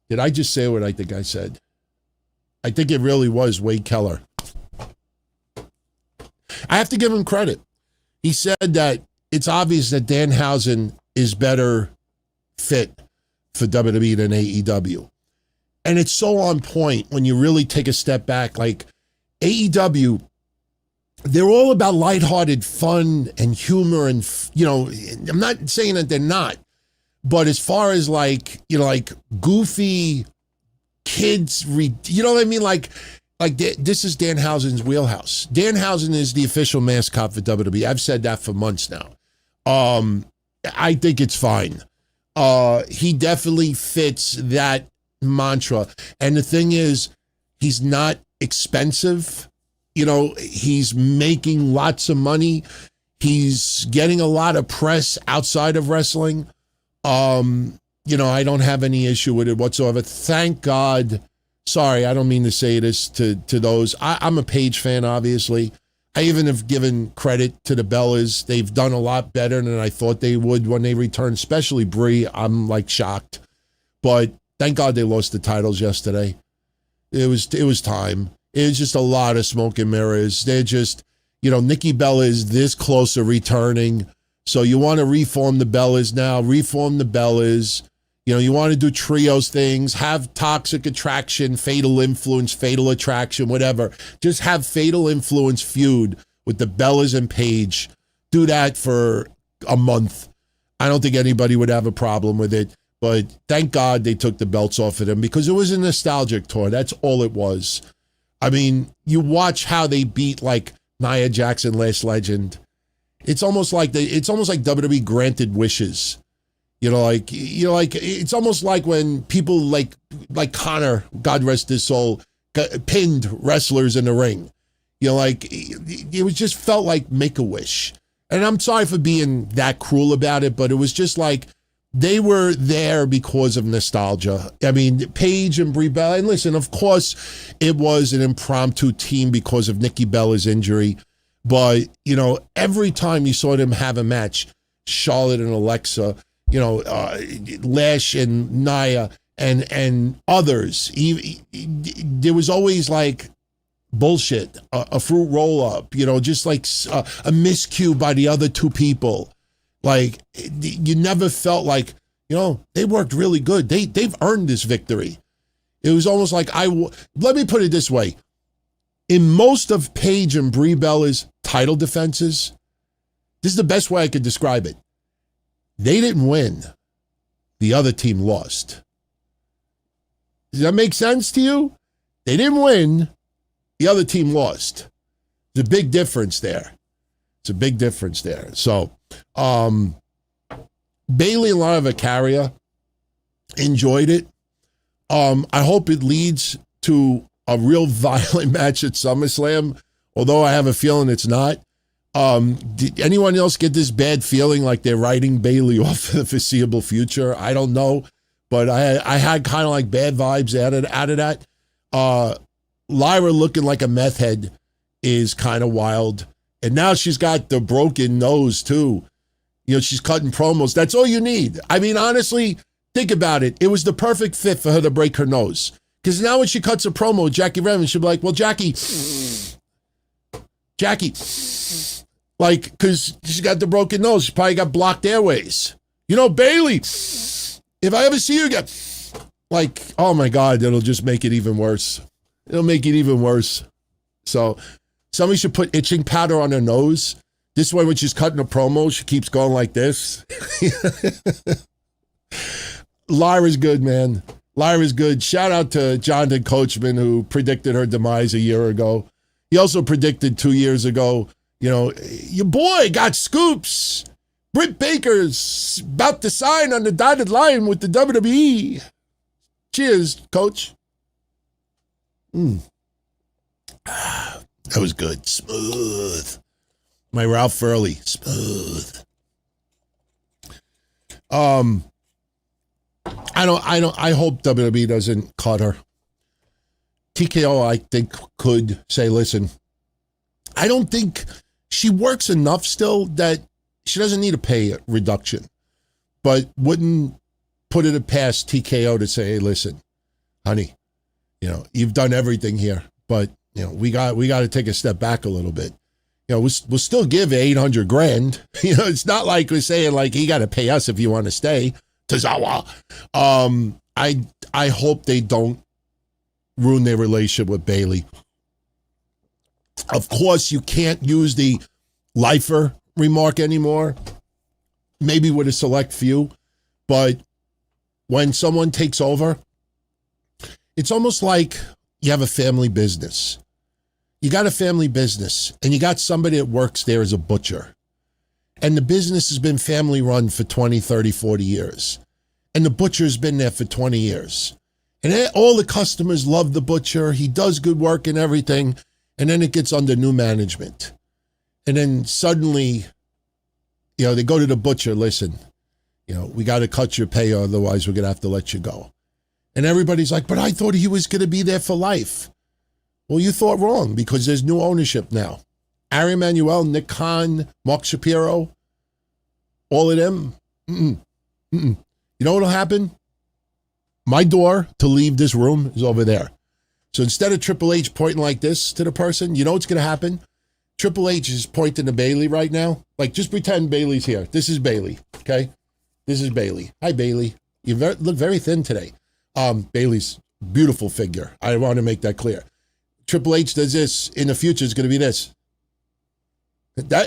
Did I just say what I think I said? I think it really was Wade Keller. I have to give him credit. He said that it's obvious that Danhausen is better fit for WWE than AEW. And it's so on point when you really take a step back. Like AEW, they're all about lighthearted fun and humor and, you know, I'm not saying that they're not, but as far as like, you know, like goofy kids, you know what I mean? Like this is Danhausen's wheelhouse. Danhausen is the official mascot for WWE. I've said that for months now. I think it's fine. He definitely fits that mantra. And the thing is, he's not expensive. You know, he's making lots of money. He's getting a lot of press outside of wrestling. You know, I don't have any issue with it whatsoever. Thank God. Sorry, I don't mean to say this to those. I'm a Paige fan, obviously. I even have given credit to the Bellas. They've done a lot better than I thought they would when they returned, especially Brie. I'm like shocked. But thank God they lost the titles yesterday. It was time. It was just a lot of smoke and mirrors. They're just, you know, Nikki Bella is this close to returning. So you want to reform the Bellas now, reform the Bellas. You know, you want to do trios things, have Toxic Attraction, Fatal Influence, Fatal Attraction, whatever. Just have Fatal Influence feud with the Bellas and Paige. Do that for a month. I don't think anybody would have a problem with it. But thank God they took the belts off of them because it was a nostalgic tour. That's all it was. I mean, you watch how they beat like Nia Jackson, Last Legend. It's almost like WWE granted wishes. You know, it's almost like when people like Connor, God rest his soul, pinned wrestlers in the ring. You know, like it was just felt like Make-A-Wish. And I'm sorry for being that cruel about it, but it was just like they were there because of nostalgia. I mean, Paige and Brie Bella, and listen, of course, it was an impromptu team because of Nikki Bella's injury. But, you know, every time you saw them have a match, Charlotte and Alexa, you know, Lash and Nia and others, there was always like bullshit, a fruit roll up, you know, just like a miscue by the other two people. Like you never felt like, you know, they worked really good. They've earned this victory. It was almost like let me put it this way. In most of Paige and Brie Bella's title defenses, this is the best way I could describe it. They didn't win. The other team lost. Does that make sense to you? They didn't win. The other team lost. There's a big difference there. It's a big difference there. So, Bayley and Lana Vicaria enjoyed it. I hope it leads to a real violent match at SummerSlam, although I have a feeling it's not. Did anyone else get this bad feeling like they're writing Bayley off for the foreseeable future? I don't know, but I had kind of like bad vibes out of that. Lyra looking like a meth head is kind of wild. And now she's got the broken nose too. You know, she's cutting promos. That's all you need. I mean, honestly, think about it. It was the perfect fit for her to break her nose. Because now when she cuts a promo with Jackie Redmond, she'll be like, well, Jackie, like, because she's got the broken nose. She probably got blocked airways. You know, Bayley, if I ever see you again, like, oh my God, it'll just make it even worse. It'll make it even worse. So somebody should put itching powder on her nose. This way, when she's cutting a promo, she keeps going like this. Lyra's good, man. Lyra's good. Shout out to Jonathan Coachman, who predicted her demise a year ago. He also predicted 2 years ago, your boy got scoops. Britt Baker's about to sign on the dotted line with the WWE. Cheers, Coach. That was good. Smooth. My Ralph Furley. Smooth. I hope WWE doesn't cut her. TKO, I think, could say, listen, I don't think she works enough still that she doesn't need a pay reduction, but wouldn't put it past TKO to say, hey, listen, honey, you've done everything here, but we got to take a step back a little bit. We'll still give $800,000. It's not like we're saying like you got to pay us if you want to stay. Tozawa. I hope they don't ruin their relationship with Bayley. Of course, you can't use the lifer remark anymore. Maybe with a select few, but when someone takes over, it's almost like you have a family business. You got a family business, and you got somebody that works there as a butcher. And the business has been family run for 20, 30, 40 years. And the butcher's been there for 20 years. And all the customers love the butcher. He does good work and everything. And then it gets under new management. And then suddenly, they go to the butcher, listen, we got to cut your pay, otherwise we're going to have to let you go. And everybody's like, but I thought he was going to be there for life. Well, you thought wrong, because there's new ownership now. Ari Emanuel, Nick Khan, Mark Shapiro, all of them. You know what'll happen? My door to leave this room is over there. So instead of Triple H pointing like this to the person, you know what's going to happen? Triple H is pointing to Bayley right now. Like, just pretend Bayley's here. This is Bayley, okay? This is Bayley. Hi, Bayley. You look very thin today. Bayley's beautiful figure. I want to make that clear. Triple H does this. In the future, it's going to be this.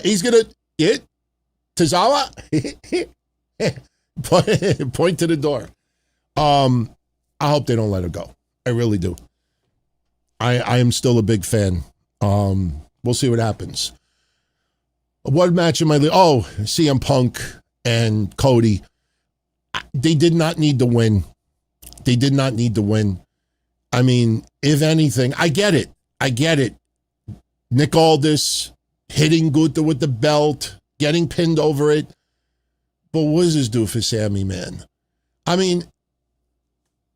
He's going to... Tozawa? Point to the door. I hope they don't let her go. I really do. I am still a big fan. We'll see what happens. What match am I... CM Punk and Cody. They did not need to win. They did not need to win. I mean, if anything, I get it. Nick Aldis hitting Gunther with the belt, getting pinned over it. But what does this do for Sammy, man? I mean,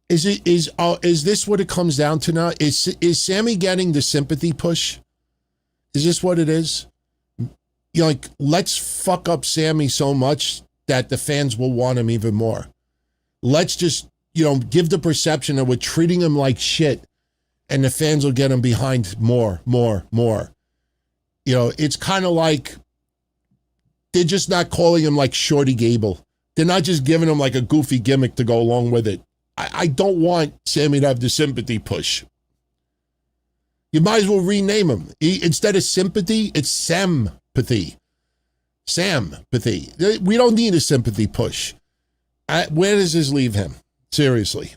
is this what it comes down to now? Is Sammy getting the sympathy push? Is this what it is? Let's fuck up Sammy so much that the fans will want him even more. Let's just, give the perception that we're treating him like shit, and the fans will get him behind more. It's kind of like they're just not calling him like Shorty Gable. They're not just giving him like a goofy gimmick to go along with it. I don't want Sammy to have the sympathy push. You might as well rename him. Instead of sympathy, it's Sampathy. Sampathy. We don't need a sympathy push. Where does this leave him? Seriously.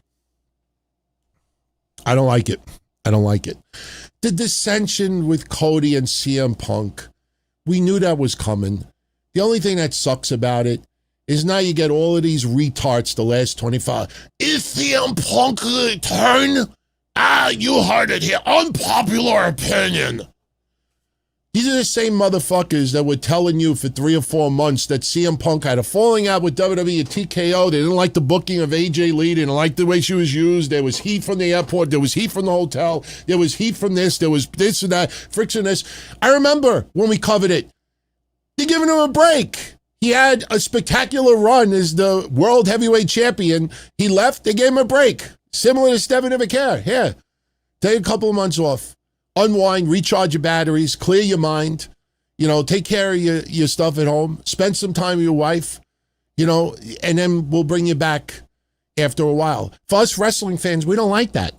I don't like it. The dissension with Cody and CM Punk, we knew that was coming. The only thing that sucks about it is now you get all of these retards the last 25. Is CM Punk turn? You heard it here. Unpopular opinion. These are the same motherfuckers that were telling you for 3 or 4 months that CM Punk had a falling out with WWE and TKO. They didn't like the booking of AJ Lee. They didn't like the way she was used. There was heat from the airport. There was heat from the hotel. There was heat from this. There was this and that. Friction this. I remember when we covered it. They're giving him a break. He had a spectacular run as the world heavyweight champion. He left. They gave him a break. Similar to Stephen Ivicare. Here, take a couple of months off. Unwind, recharge your batteries, clear your mind, take care of your stuff at home, spend some time with your wife, and then we'll bring you back after a while. For us wrestling fans, we don't like that.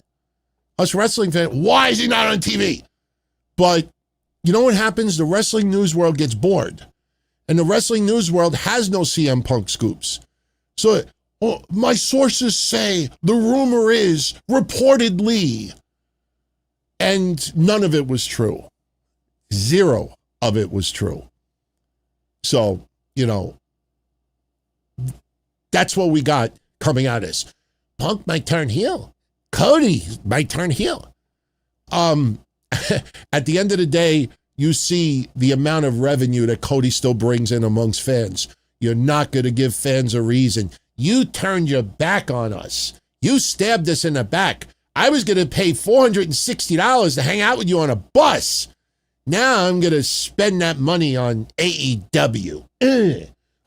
Us wrestling fans, why is he not on TV? But you know what happens? The wrestling news world gets bored. And the wrestling news world has no CM Punk scoops. So Oh, my sources say, the rumor is, reportedly. And none of it was true. Zero of it was true. So, that's what we got coming at us. Punk might turn heel. Cody might turn heel. At the end of the day, you see the amount of revenue that Cody still brings in amongst fans. You're not going to give fans a reason. You turned your back on us. You stabbed us in the back. I was going to pay $460 to hang out with you on a bus. Now I'm going to spend that money on AEW.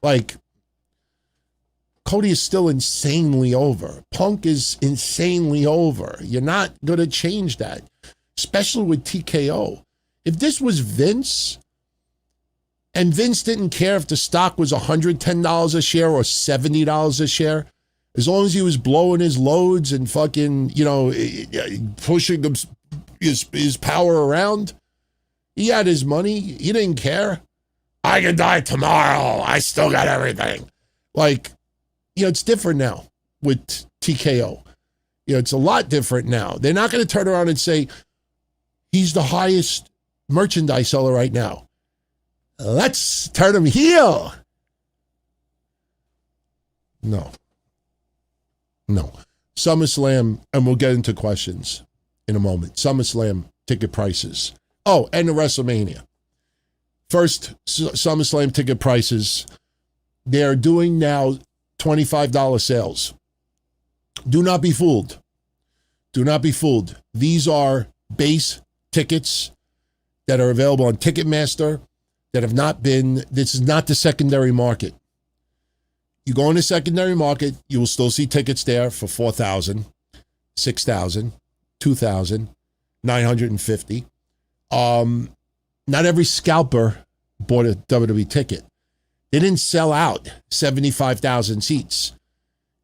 Like, Cody is still insanely over. Punk is insanely over. You're not going to change that, especially with TKO. If this was Vince, and Vince didn't care if the stock was $110 a share or $70 a share, as long as he was blowing his loads and fucking, pushing his power around, he had his money. He didn't care. I can die tomorrow. I still got everything. Like, it's different now with TKO. It's a lot different now. They're not going to turn around and say, he's the highest merchandise seller right now. Let's turn him heel. No. SummerSlam, and we'll get into questions in a moment. SummerSlam ticket prices. Oh, and the WrestleMania. First, SummerSlam ticket prices. They're doing now $25 sales. Do not be fooled. Do not be fooled. These are base tickets that are available on Ticketmaster that have not been, this is not the secondary market. You go in the secondary market, you will still see tickets there for $4,000, $6,000, $2,000, $950. Not every scalper bought a WWE ticket. They didn't sell out 75,000 seats.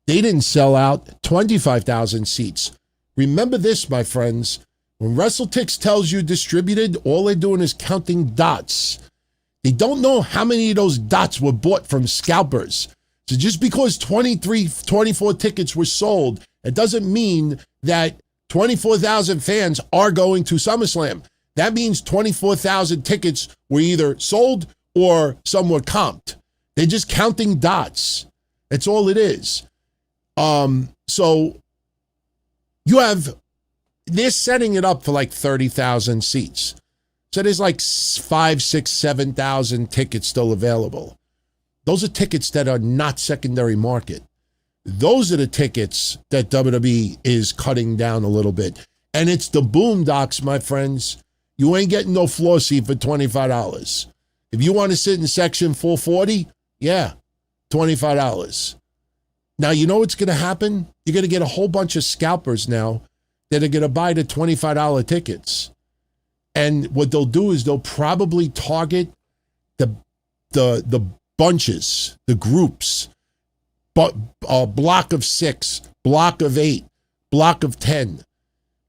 They didn't sell out 25,000 seats. Remember this, my friends. When WrestleTix tells you distributed, all they're doing is counting dots. They don't know how many of those dots were bought from scalpers. So just because 24 tickets were sold, it doesn't mean that 24,000 fans are going to SummerSlam. That means 24,000 tickets were either sold or some were comped. They're just counting dots. That's all it is. So you have, they're setting it up for like 30,000 seats. So there's like 5, 6, 7,000 tickets still available. Those are tickets that are not secondary market. Those are the tickets that WWE is cutting down a little bit. And it's the boondocks, my friends. You ain't getting no floor seat for $25. If you want to sit in section 440, yeah, $25. Now, you know what's going to happen? You're going to get a whole bunch of scalpers now that are going to buy the $25 tickets. And what they'll do is they'll probably target the bunches, the groups, but a block of 6, block of 8, block of 10,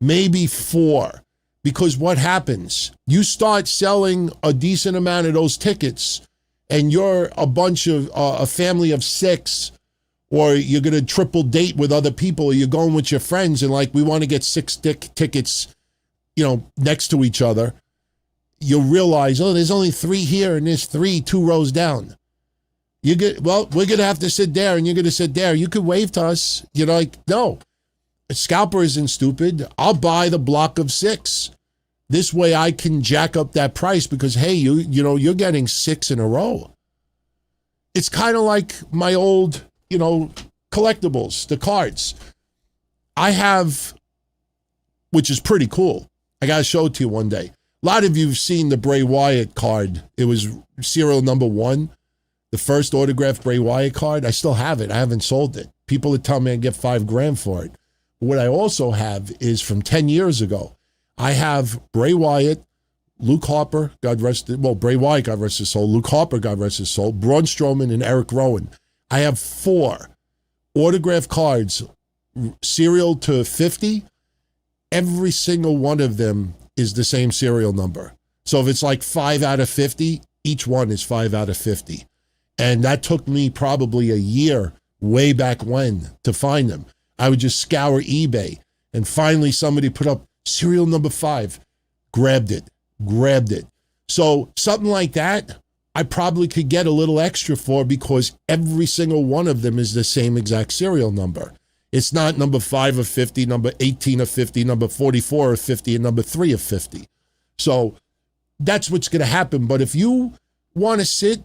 maybe 4. Because what happens? You start selling a decent amount of those tickets, and you're a bunch of a family of 6, or you're going to triple date with other people, or you're going with your friends, and like, we want to get 6 tickets, next to each other. You'll realize, oh, there's only 3 here, and there's 3 2 rows down. We're going to have to sit there, and you're going to sit there. You could wave to us. You're like, no. A scalper isn't stupid. I'll buy the block of 6. This way I can jack up that price because, hey, you're getting 6 in a row. It's kind of like my old, collectibles, the cards. I have, which is pretty cool. I got to show it to you one day. A lot of you have seen the Bray Wyatt card. It was serial number 1, the first autographed Bray Wyatt card. I still have it. I haven't sold it. People that tell me I get $5,000 for it. What I also have is from 10 years ago. I have Bray Wyatt, Luke Harper, Bray Wyatt, God rest his soul, Luke Harper, God rest his soul, Braun Strowman, and Eric Rowan. I have 4 autographed cards, serial to 50. Every single one of them is the same serial number. So if it's like 5 out of 50, each one is 5 out of 50. And that took me probably a year way back when to find them. I would just scour eBay, and finally somebody put up serial number 5, grabbed it. So something like that, I probably could get a little extra for because every single one of them is the same exact serial number. It's not number 5 of 50, number 18 of 50, number 44 of 50, and number 3 of 50. So that's what's going to happen. But if you want to sit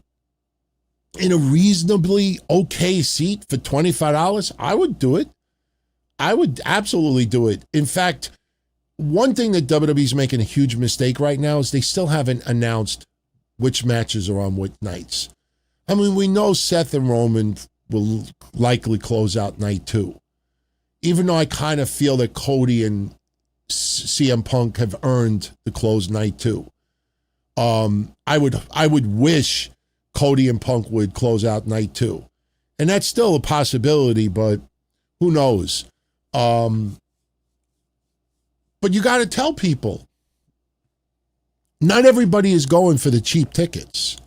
in a reasonably okay seat for $25, I would do it. I would absolutely do it. In fact, one thing that WWE's making a huge mistake right now is they still haven't announced which matches are on what nights. I mean, we know Seth and Roman will likely close out night 2. Even though I kind of feel that Cody and CM Punk have earned the close night 2. I would wish Cody and Punk would close out night 2. And that's still a possibility, but who knows? But you got to tell people, not everybody is going for the cheap tickets.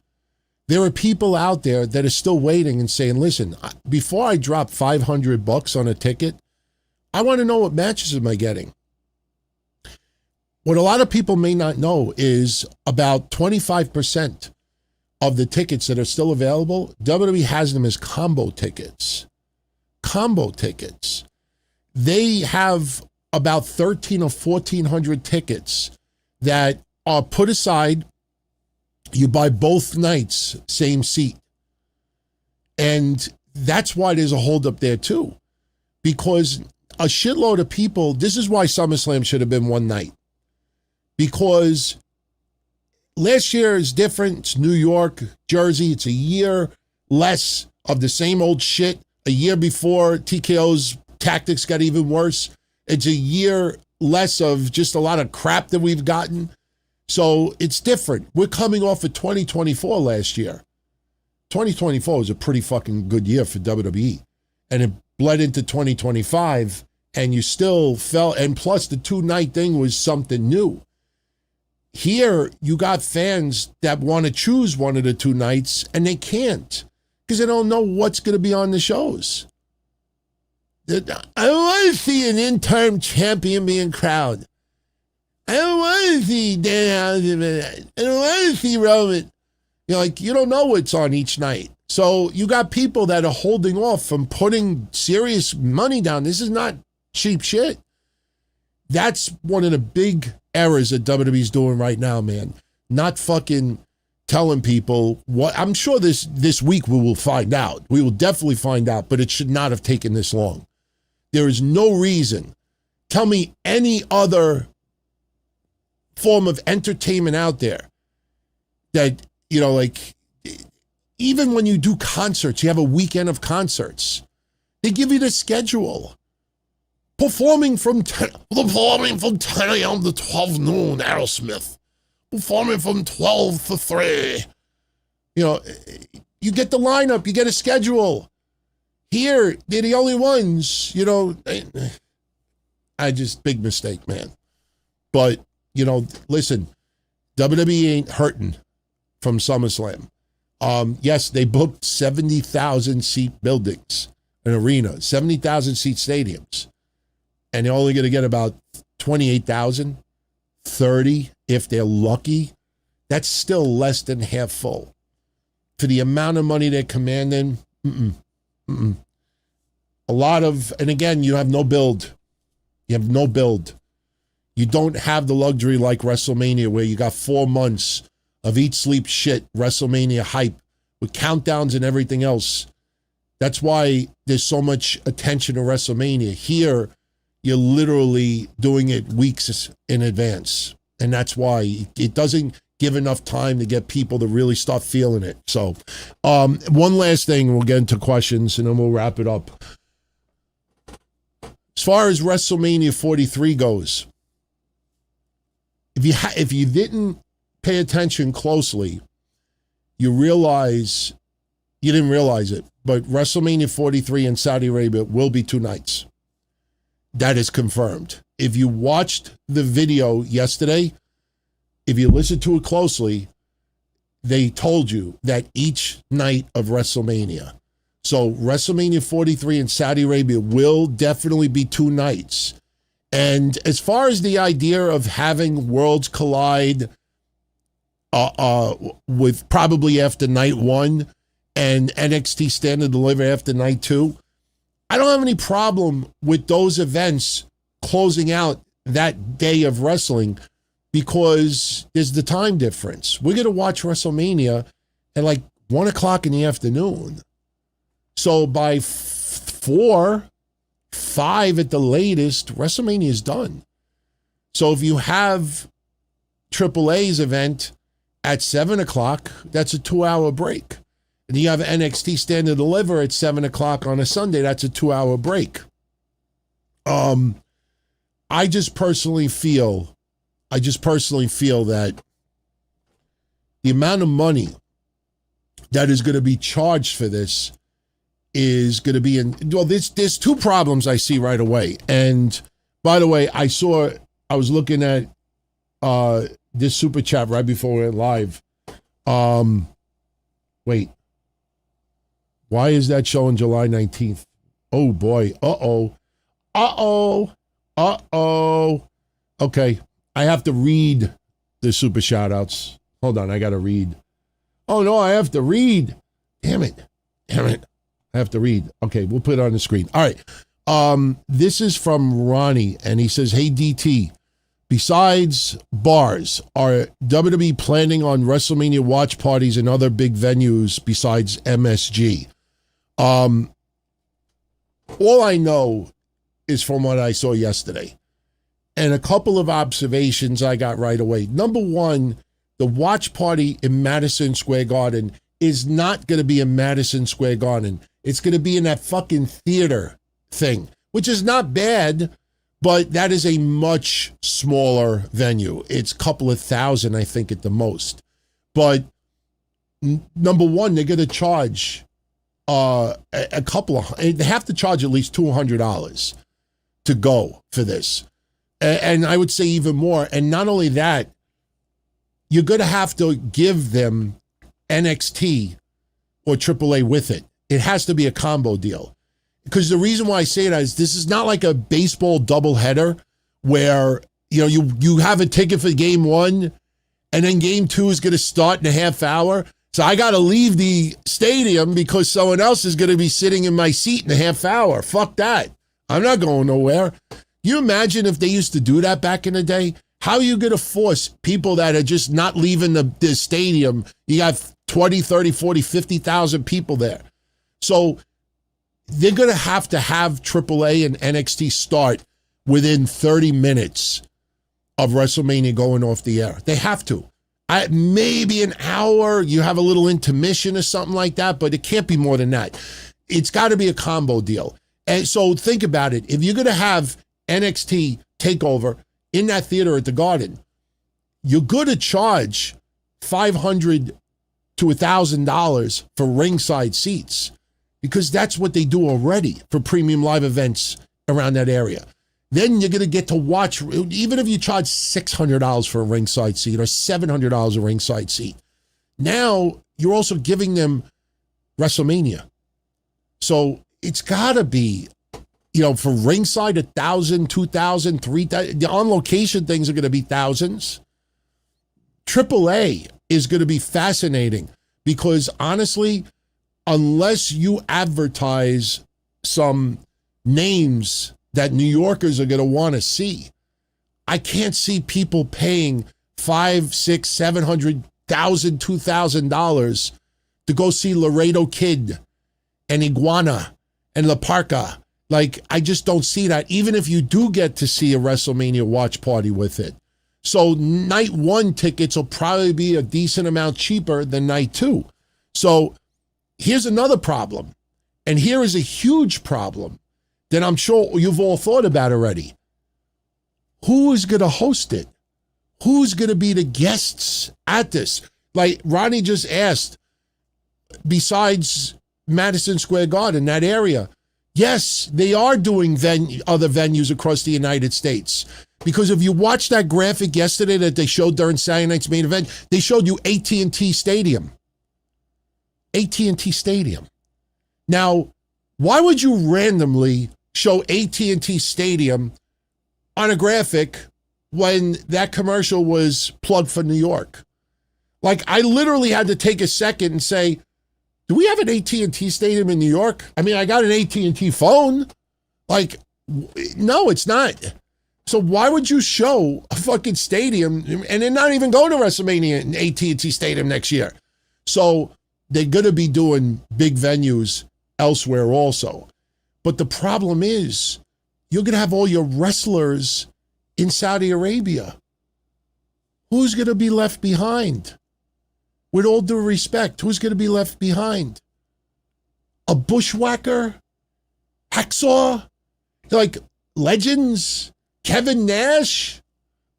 There are people out there that are still waiting and saying, listen, before I drop $500 on a ticket, I want to know what matches am I getting. What a lot of people may not know is about 25% of the tickets that are still available, WWE has them as combo tickets. Combo tickets. They have about 1,300 or 1,400 tickets that are put aside. You buy both nights, same seat. And that's why there's a holdup there too. Because a shitload of people, this is why SummerSlam should have been one night. Because last year is different. It's New York, Jersey. It's a year less of the same old shit. A year before, TKO's tactics got even worse. It's a year less of just a lot of crap that we've gotten. So it's different. We're coming off of 2024 last year. 2024 was a pretty fucking good year for WWE. And it bled into 2025, and you still felt, and plus the 2-night thing was something new. Here, you got fans that want to choose one of the 2 nights, and they can't because they don't know what's going to be on the shows. I don't want to see an interim champion being crowned. I don't want to see Dan Housen. I don't want to see Roman. You don't know what's on each night. So you got people that are holding off from putting serious money down. This is not cheap shit. That's one of the big errors that WWE's doing right now, man. Not fucking telling people what. I'm sure this week we will find out. We will definitely find out, but it should not have taken this long. There is no reason. Tell me any other form of entertainment out there that, even when you do concerts, you have a weekend of concerts. They give you the schedule. Performing from 10 a.m. to 12 noon, Aerosmith. Performing from 12 to 3. You get the lineup, you get a schedule. Here, they're the only ones, big mistake, man. But, listen, WWE ain't hurting from SummerSlam. Yes, they booked 70,000 seat buildings, an arena, 70,000 seat stadiums. And they're only going to get about 28,000, 30 if they're lucky. That's still less than half full. For the amount of money they're commanding, a lot of, and again, you have no build. You have no build. You don't have the luxury like WrestleMania where you got 4 months of eat, sleep, shit, WrestleMania hype with countdowns and everything else. That's why there's so much attention to WrestleMania. Here, you're literally doing it weeks in advance. And that's why it doesn't give enough time to get people to really start feeling it. So one last thing, we'll get into questions and then we'll wrap it up. As far as WrestleMania 43 goes, if you didn't pay attention closely, you didn't realize it, but WrestleMania 43 in Saudi Arabia will be 2 nights. That is confirmed. If you watched the video yesterday, if you listened to it closely, they told you that each night of WrestleMania So WrestleMania 43 in Saudi Arabia will definitely be 2 nights. And as far as the idea of having worlds collide with probably after night 1 and NXT Stand and Deliver after night 2, I don't have any problem with those events closing out that day of wrestling because there's the time difference. We're going to watch WrestleMania at like 1 o'clock in the afternoon. So by 4, 5 at the latest, WrestleMania is done. So if you have AAA's event at 7 o'clock, that's a 2-hour break. And you have NXT Stand and Deliver at 7 o'clock on a Sunday, that's a 2-hour break. I just personally feel that the amount of money that is going to be charged for this is going to be there's 2 problems I see right away. And by the way, I was looking at this super chat right before we went live. Wait. Why is that showing July 19th? Oh boy. Okay. I have to read the super shout outs. Hold on, I got to read. Oh no, I have to read. Damn it. I have to read. Okay, we'll put it on the screen. All right. This is from Ronnie, and he says, "Hey DT, besides bars, are WWE planning on WrestleMania watch parties and other big venues besides MSG?" All I know is from what I saw yesterday, and a couple of observations I got right away. Number one, the watch party in Madison Square Garden is not going to be in Madison Square Garden. It's going to be in that fucking theater thing, which is not bad, but that is a much smaller venue. It's a couple of thousand, I think, at the most. But number one, they're going to charge they have to charge at least $200 to go for this. And I would say even more. And not only that, you're going to have to give them NXT or AAA with it. It has to be a combo deal. Because the reason why I say that is this is not like a baseball doubleheader where, you have a ticket for game 1 and then game 2 is going to start in a half hour. So I got to leave the stadium because someone else is going to be sitting in my seat in a half hour. Fuck that. I'm not going nowhere. You imagine if they used to do that back in the day? How are you going to force people that are just not leaving the stadium? You got 20, 30, 40, 50,000 people there. So they're going to have AAA and NXT start within 30 minutes of WrestleMania going off the air. They have to. Maybe an hour, you have a little intermission or something like that, but it can't be more than that. It's got to be a combo deal. And so think about it. If you're going to have NXT TakeOver in that theater at the Garden, you're going to charge $500 to $1,000 for ringside seats because that's what they do already for premium live events around that area. Then you're going to get to watch, even if you charge $600 for a ringside seat or $700 a ringside seat. Now you're also giving them WrestleMania. So it's got to be, for ringside, 1,000, 2,000, 3,000. The on-location things are going to be thousands. AAA is going to be fascinating because honestly, unless you advertise some names that New Yorkers are going to want to see, I can't see people paying $500,000, $600,000, $700,000, $2,000 to go see Laredo Kid and Iguana and La Parka. Like, I just don't see that, even if you do get to see a WrestleMania watch party with it. So night 1 tickets will probably be a decent amount cheaper than night 2. So here's another problem. And here is a huge problem that I'm sure you've all thought about already. Who is going to host it? Who's going to be the guests at this? Like Ronnie just asked, besides Madison Square Garden, that area, yes, they are doing other venues across the United States. Because if you watch that graphic yesterday that they showed during Saturday night's main event, they showed you AT&T Stadium. AT&T Stadium. Now, why would you randomly show AT&T Stadium on a graphic when that commercial was plugged for New York? Like, I literally had to take a second and say, do we have an AT&T Stadium in New York? I mean, I got an AT&T phone. Like, no, it's not. So why would you show a fucking stadium and they're not even going to WrestleMania in AT&T Stadium next year? So they're going to be doing big venues elsewhere also. But the problem is you're going to have all your wrestlers in Saudi Arabia. Who's going to be left behind? With all due respect, who's going to be left behind? A bushwhacker? Hacksaw? Like legends? Kevin Nash?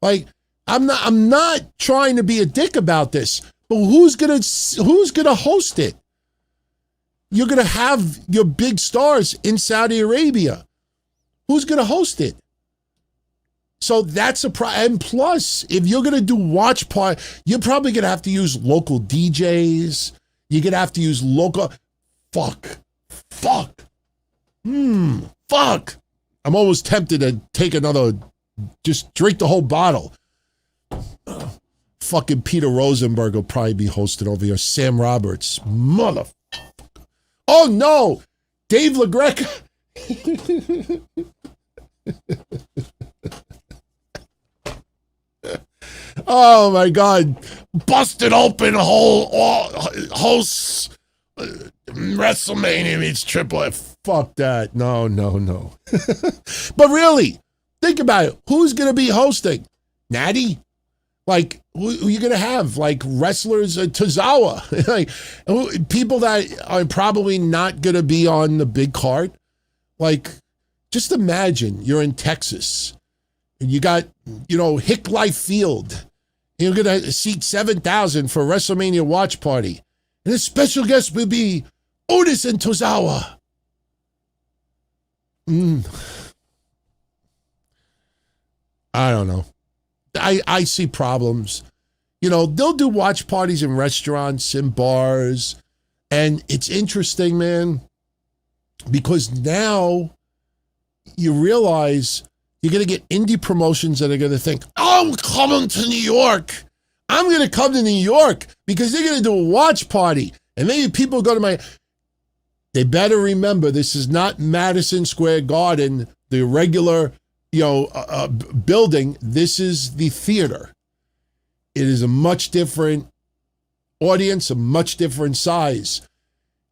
Like, I'm not trying to be a dick about this, but who's gonna host it? You're gonna have your big stars in Saudi Arabia. Who's gonna host it? So that's a problem. And plus, if you're gonna do watch party, you're probably gonna have to use local DJs. You're gonna have to use local. Fuck. I'm almost tempted to take another, just drink the whole bottle. Fucking Peter Rosenberg will probably be hosted over here. Sam Roberts. Motherfucker. Oh no! Dave LaGreca. Oh my God. Busted open hosts. WrestleMania meets Triple F. Fuck that. No. But really, think about it. Who's going to be hosting? Natty? Like, who are you going to have? Like, wrestlers, Tozawa? Like, people that are probably not going to be on the big card? Like, just imagine you're in Texas and you got, Hick Life Field. You're going to seat 7,000 for a WrestleMania watch party. And the special guest will be Otis and Tozawa. I don't know. I see problems. They'll do watch parties in restaurants and bars. And it's interesting, man, because now you realize you're going to get indie promotions that are going to think, I'm coming to New York. I'm going to come to New York because they're going to do a watch party. And maybe people go to my... They better remember, this is not Madison Square Garden, the regular, building. This is the theater. It is a much different audience, a much different size.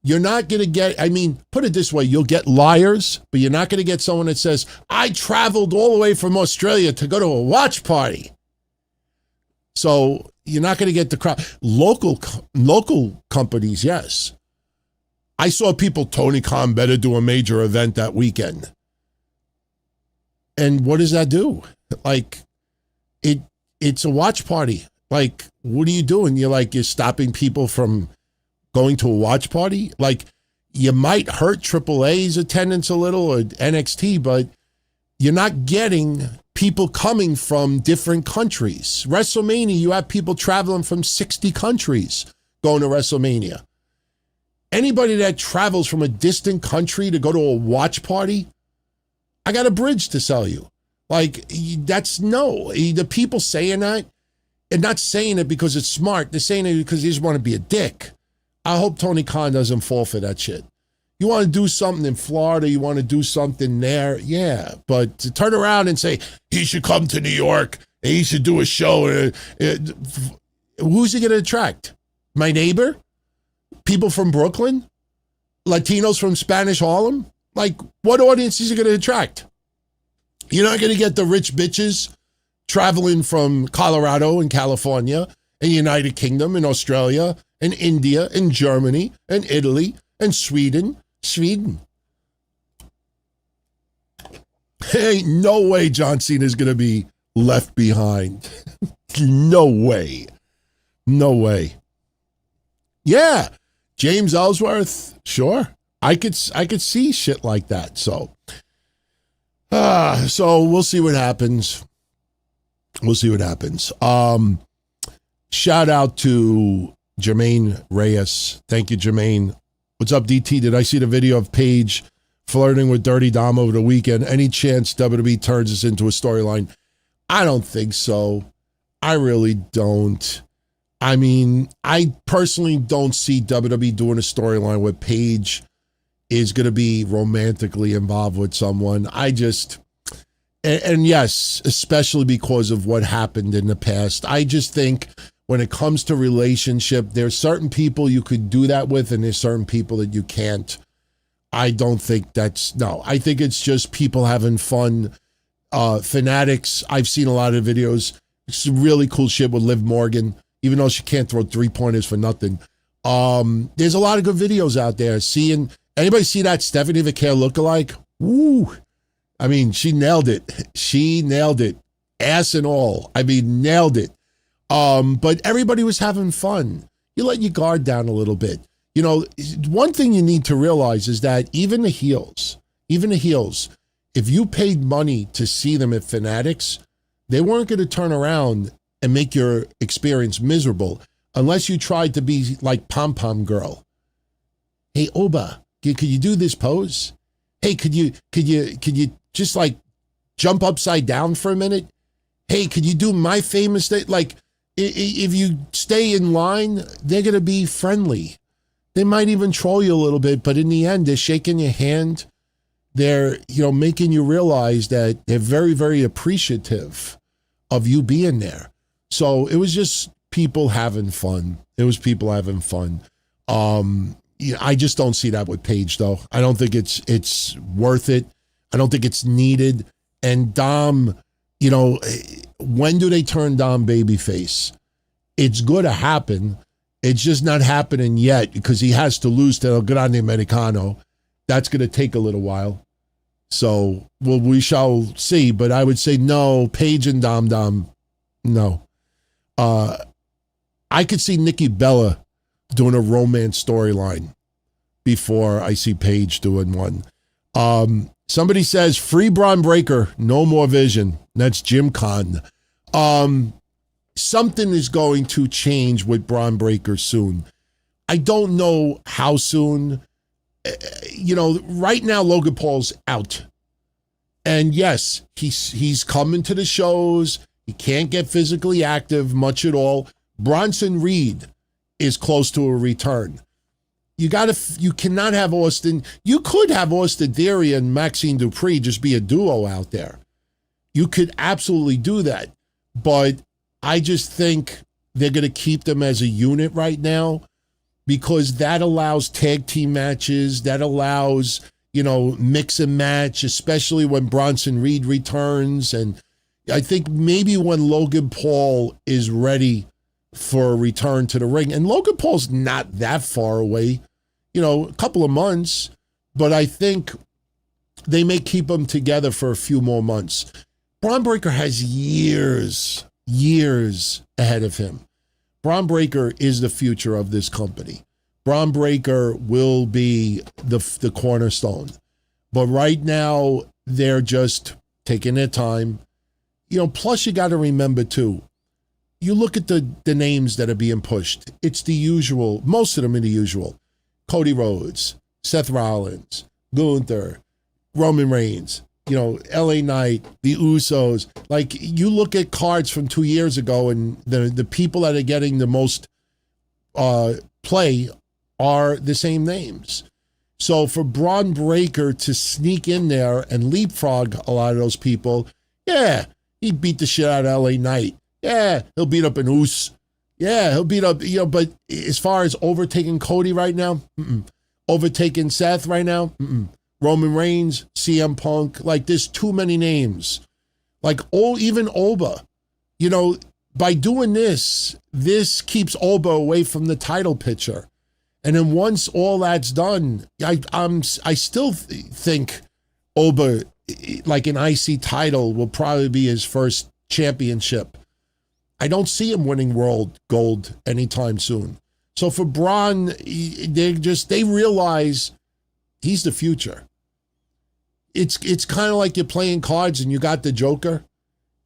You're not going to get, put it this way, you'll get liars, but you're not going to get someone that says, I traveled all the way from Australia to go to a watch party. So you're not going to get the crowd. Local companies, yes. I saw people, Tony Khan better do a major event that weekend. And what does that do? Like, it's a watch party. Like, what are you doing? You're stopping people from going to a watch party? Like, you might hurt AAA's attendance a little or NXT, but you're not getting people coming from different countries. WrestleMania, you have people traveling from 60 countries going to WrestleMania. Anybody that travels from a distant country to go to a watch party, I got a bridge to sell you. Like, that's no. The people saying that, and not saying it because it's smart. They're saying it because they just want to be a dick. I hope Tony Khan doesn't fall for that shit. You want to do something in Florida, you want to do something there, yeah. But to turn around and say, he should come to New York, and he should do a show. Who's he going to attract? My neighbor? People from Brooklyn? Latinos from Spanish Harlem? Like, what audience is he going to attract? You're not going to get the rich bitches traveling from Colorado and California and United Kingdom and Australia and India and Germany and Italy and Sweden. Hey, no way John Cena is going to be left behind. No way. Yeah. James Ellsworth, sure. I could see shit like that. So we'll see what happens. Shout out to Jermaine Reyes. Thank you, Jermaine. What's up, DT? Did I see the video of Paige flirting with Dirty Dom over the weekend? Any chance WWE turns this into a storyline? I don't think so. I really don't. I mean, I personally don't see WWE doing a storyline where Paige is going to be romantically involved with someone. And yes, especially because of what happened in the past. I just think when it comes to relationship, there's certain people you could do that with and there's certain people that you can't. I don't think I think it's just people having fun. Fanatics, I've seen a lot of videos. It's really cool shit with Liv Morgan, even though she can't throw 3-pointers for nothing. There's a lot of good videos out there. Anybody see that Stephanie Vaquer lookalike? Woo! I mean, she nailed it. She nailed it. Ass and all. I mean, nailed it. But everybody was having fun. You let your guard down a little bit. You know, one thing you need to realize is that even the heels, if you paid money to see them at Fanatics, they weren't going to turn around and make your experience miserable unless you tried to be like Pom Pom Girl. Hey, Oba, could you do this pose? Hey, could you just like jump upside down for a minute? Hey, could you do my famous thing? Like, if you stay in line, they're going to be friendly. They might even troll you a little bit, but in the end, they're shaking your hand. They're, making you realize that they're very, very appreciative of you being there. So it was just people having fun. It was people having fun. I just don't see that with Paige, though. I don't think it's worth it. I don't think it's needed. And Dom, when do they turn Dom babyface? It's going to happen. It's just not happening yet because he has to lose to El Grande Americano. That's going to take a little while. So, we shall see. But I would say no, Paige and Dom, no. I could see Nikki Bella doing a romance storyline before I see Paige doing one. Somebody says, free Bron Breakker, no more vision. That's Jim Kahn. Something is going to change with Bron Breakker soon. I don't know how soon. Right now Logan Paul's out. And yes, he's coming to the shows. He can't get physically active much at all. Bronson Reed is close to a return. You cannot have Austin. You could have Austin Theory and Maxine Dupree just be a duo out there. You could absolutely do that. But I just think they're going to keep them as a unit right now because that allows tag team matches. That allows, mix and match, especially when Bronson Reed returns. And I think maybe when Logan Paul is ready for a return to the ring, and Logan Paul's not that far away, a couple of months, but I think they may keep them together for a few more months. Bron Breakker has years ahead of him. Bron Breakker is the future of this company. Bron Breakker will be the cornerstone. But right now, they're just taking their time. Plus you got to remember too, you look at the names that are being pushed. It's the usual, most of them are the usual. Cody Rhodes, Seth Rollins, Gunther, Roman Reigns, LA Knight, the Usos. Like, you look at cards from 2 years ago and the people that are getting the most play are the same names. So for Bron Breakker to sneak in there and leapfrog a lot of those people, yeah, he beat the shit out of LA Knight. Yeah, he'll beat up an Us. Yeah, he'll beat up, but as far as overtaking Cody right now, overtaking Seth right now, Roman Reigns, CM Punk, like there's too many names. Like, even Oba, by doing this keeps Oba away from the title picture. And then once all that's done, I still think Oba, like an IC title, will probably be his first championship. I don't see him winning world gold anytime soon. So for Bron, they realize he's the future. It's kind of like you're playing cards and you got the Joker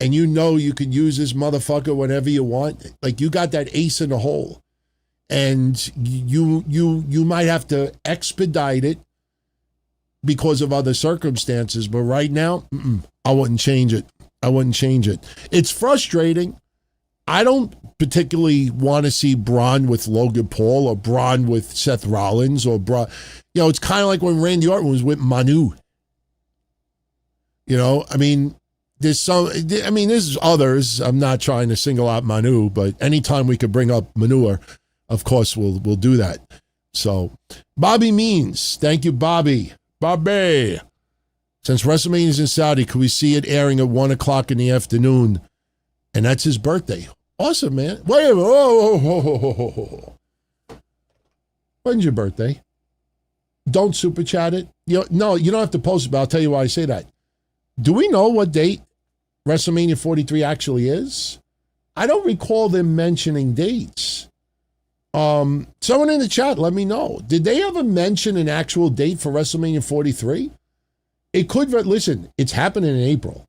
and you can use this motherfucker whenever you want. Like, you got that ace in the hole. And you might have to expedite it because of other circumstances. But right now, I wouldn't change it. I wouldn't change it. It's frustrating. I don't particularly want to see Bron with Logan Paul or Bron with Seth Rollins or Bron. You know, it's kind of like when Randy Orton was with Manu. You know, I mean, there's others. I'm not trying to single out Manu, but anytime we could bring up Manure, of course, we'll do that. So, Bobby Means, thank you, Bobby. Bobby. Since WrestleMania is in Saudi, could we see it airing at 1 o'clock in the afternoon? And that's his birthday. Awesome, man. Wait a minute. Oh. When's your birthday? Don't super chat it. No, you don't have to post it, but I'll tell you why I say that. Do we know what date WrestleMania 43 actually is? I don't recall them mentioning dates. Someone in the chat, let me know. Did they ever mention an actual date for WrestleMania 43? It could, listen, it's happening in April.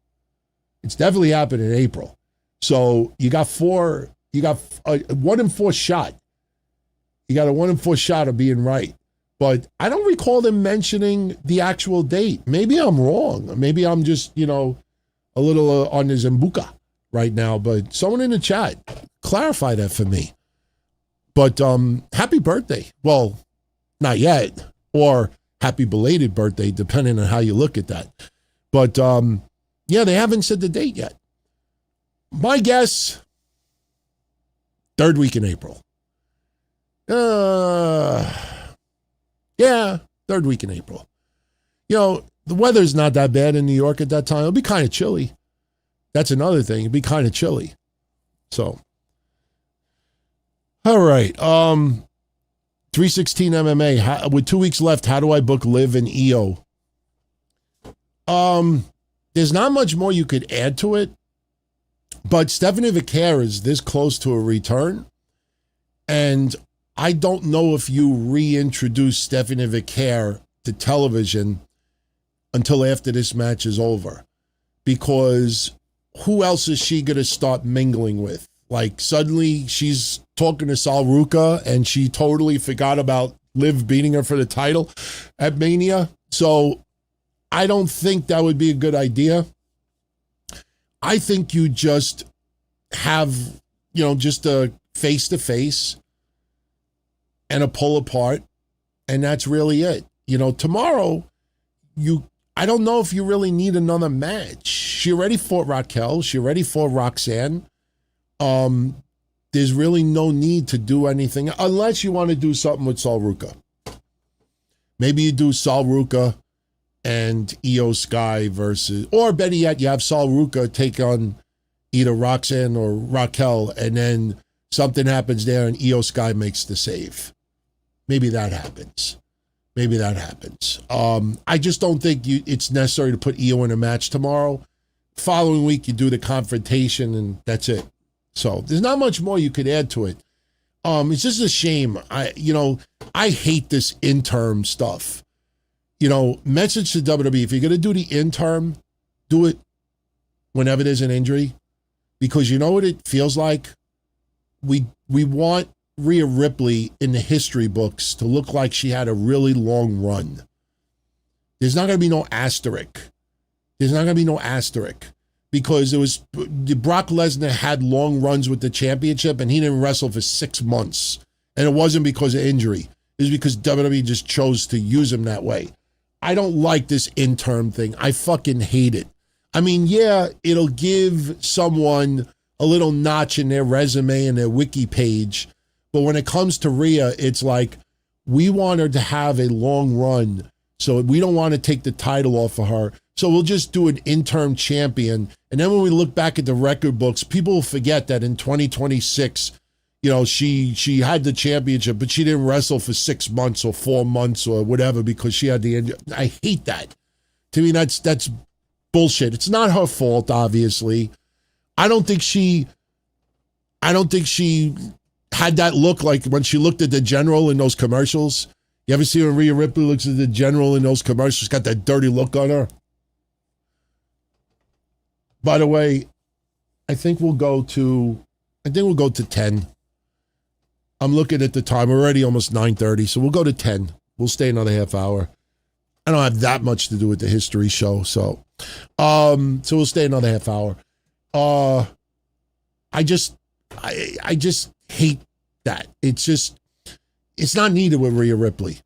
It's definitely happening in April. So you got a 1 in 4 shot. You got a 1 in 4 shot of being right. But I don't recall them mentioning the actual date. Maybe I'm wrong. Maybe I'm just, a little on the Zambuca right now. But someone in the chat, clarify that for me. But happy birthday. Well, not yet. Or happy belated birthday, depending on how you look at that. But, yeah, they haven't said the date yet. My guess, 3rd week in April. Yeah, 3rd week in April. The weather's not that bad in New York at that time. It'll be kind of chilly. That's another thing. It'll be kind of chilly. So, all right. 316 MMA. With 2 weeks left, how do I book Liv and EO? There's not much more you could add to it, but Stephanie Vicaire is this close to a return, and I don't know if you reintroduce Stephanie Vicaire to television until after this match is over, because who else is she going to start mingling with? Like, suddenly she's talking to Sal Ruka and she totally forgot about Liv beating her for the title at Mania. So I don't think that would be a good idea. I think you just have, just a face-to-face and a pull apart, and that's really it. Tomorrow, I don't know if you really need another match. She already fought Raquel. She already fought Roxanne. There's really no need to do anything unless you want to do something with Sal Ruka. Maybe you do Sal Ruka and Io Sky versus, or better yet, you have Sal Ruka take on either Roxanne or Raquel, and then something happens there and Io Sky makes the save. Maybe that happens. I just don't think it's necessary to put Io in a match tomorrow. Following week, you do the confrontation, and that's it. So there's not much more you could add to it. It's just a shame. I hate this interim stuff. Message to WWE, if you're going to do the interim, do it whenever there's an injury, because you know what it feels like? We want Rhea Ripley in the history books to look like she had a really long run. There's not going to be no asterisk. Because Brock Lesnar had long runs with the championship and he didn't wrestle for 6 months. And it wasn't because of injury. It was because WWE just chose to use him that way. I don't like this interim thing. I fucking hate it. I mean, yeah, it'll give someone a little notch in their resume and their wiki page. But when it comes to Rhea, it's like, we want her to have a long run. So we don't want to take the title off of her. So we'll just do an interim champion. And then when we look back at the record books, people will forget that in 2026, she had the championship, but she didn't wrestle for 6 months or 4 months or whatever because she had the injury. I hate that. To me, that's bullshit. It's not her fault, obviously. I don't think she had that look like when she looked at the general in those commercials. You ever see when Rhea Ripley looks at the general in those commercials? She's got that dirty look on her. By the way, I think we'll go to 10. I'm looking at the time. We're already almost 9:30, so we'll go to 10. We'll stay another half hour. I don't have that much to do with the history show, so we'll stay another half hour. I just hate that. It's not needed with Rhea Ripley.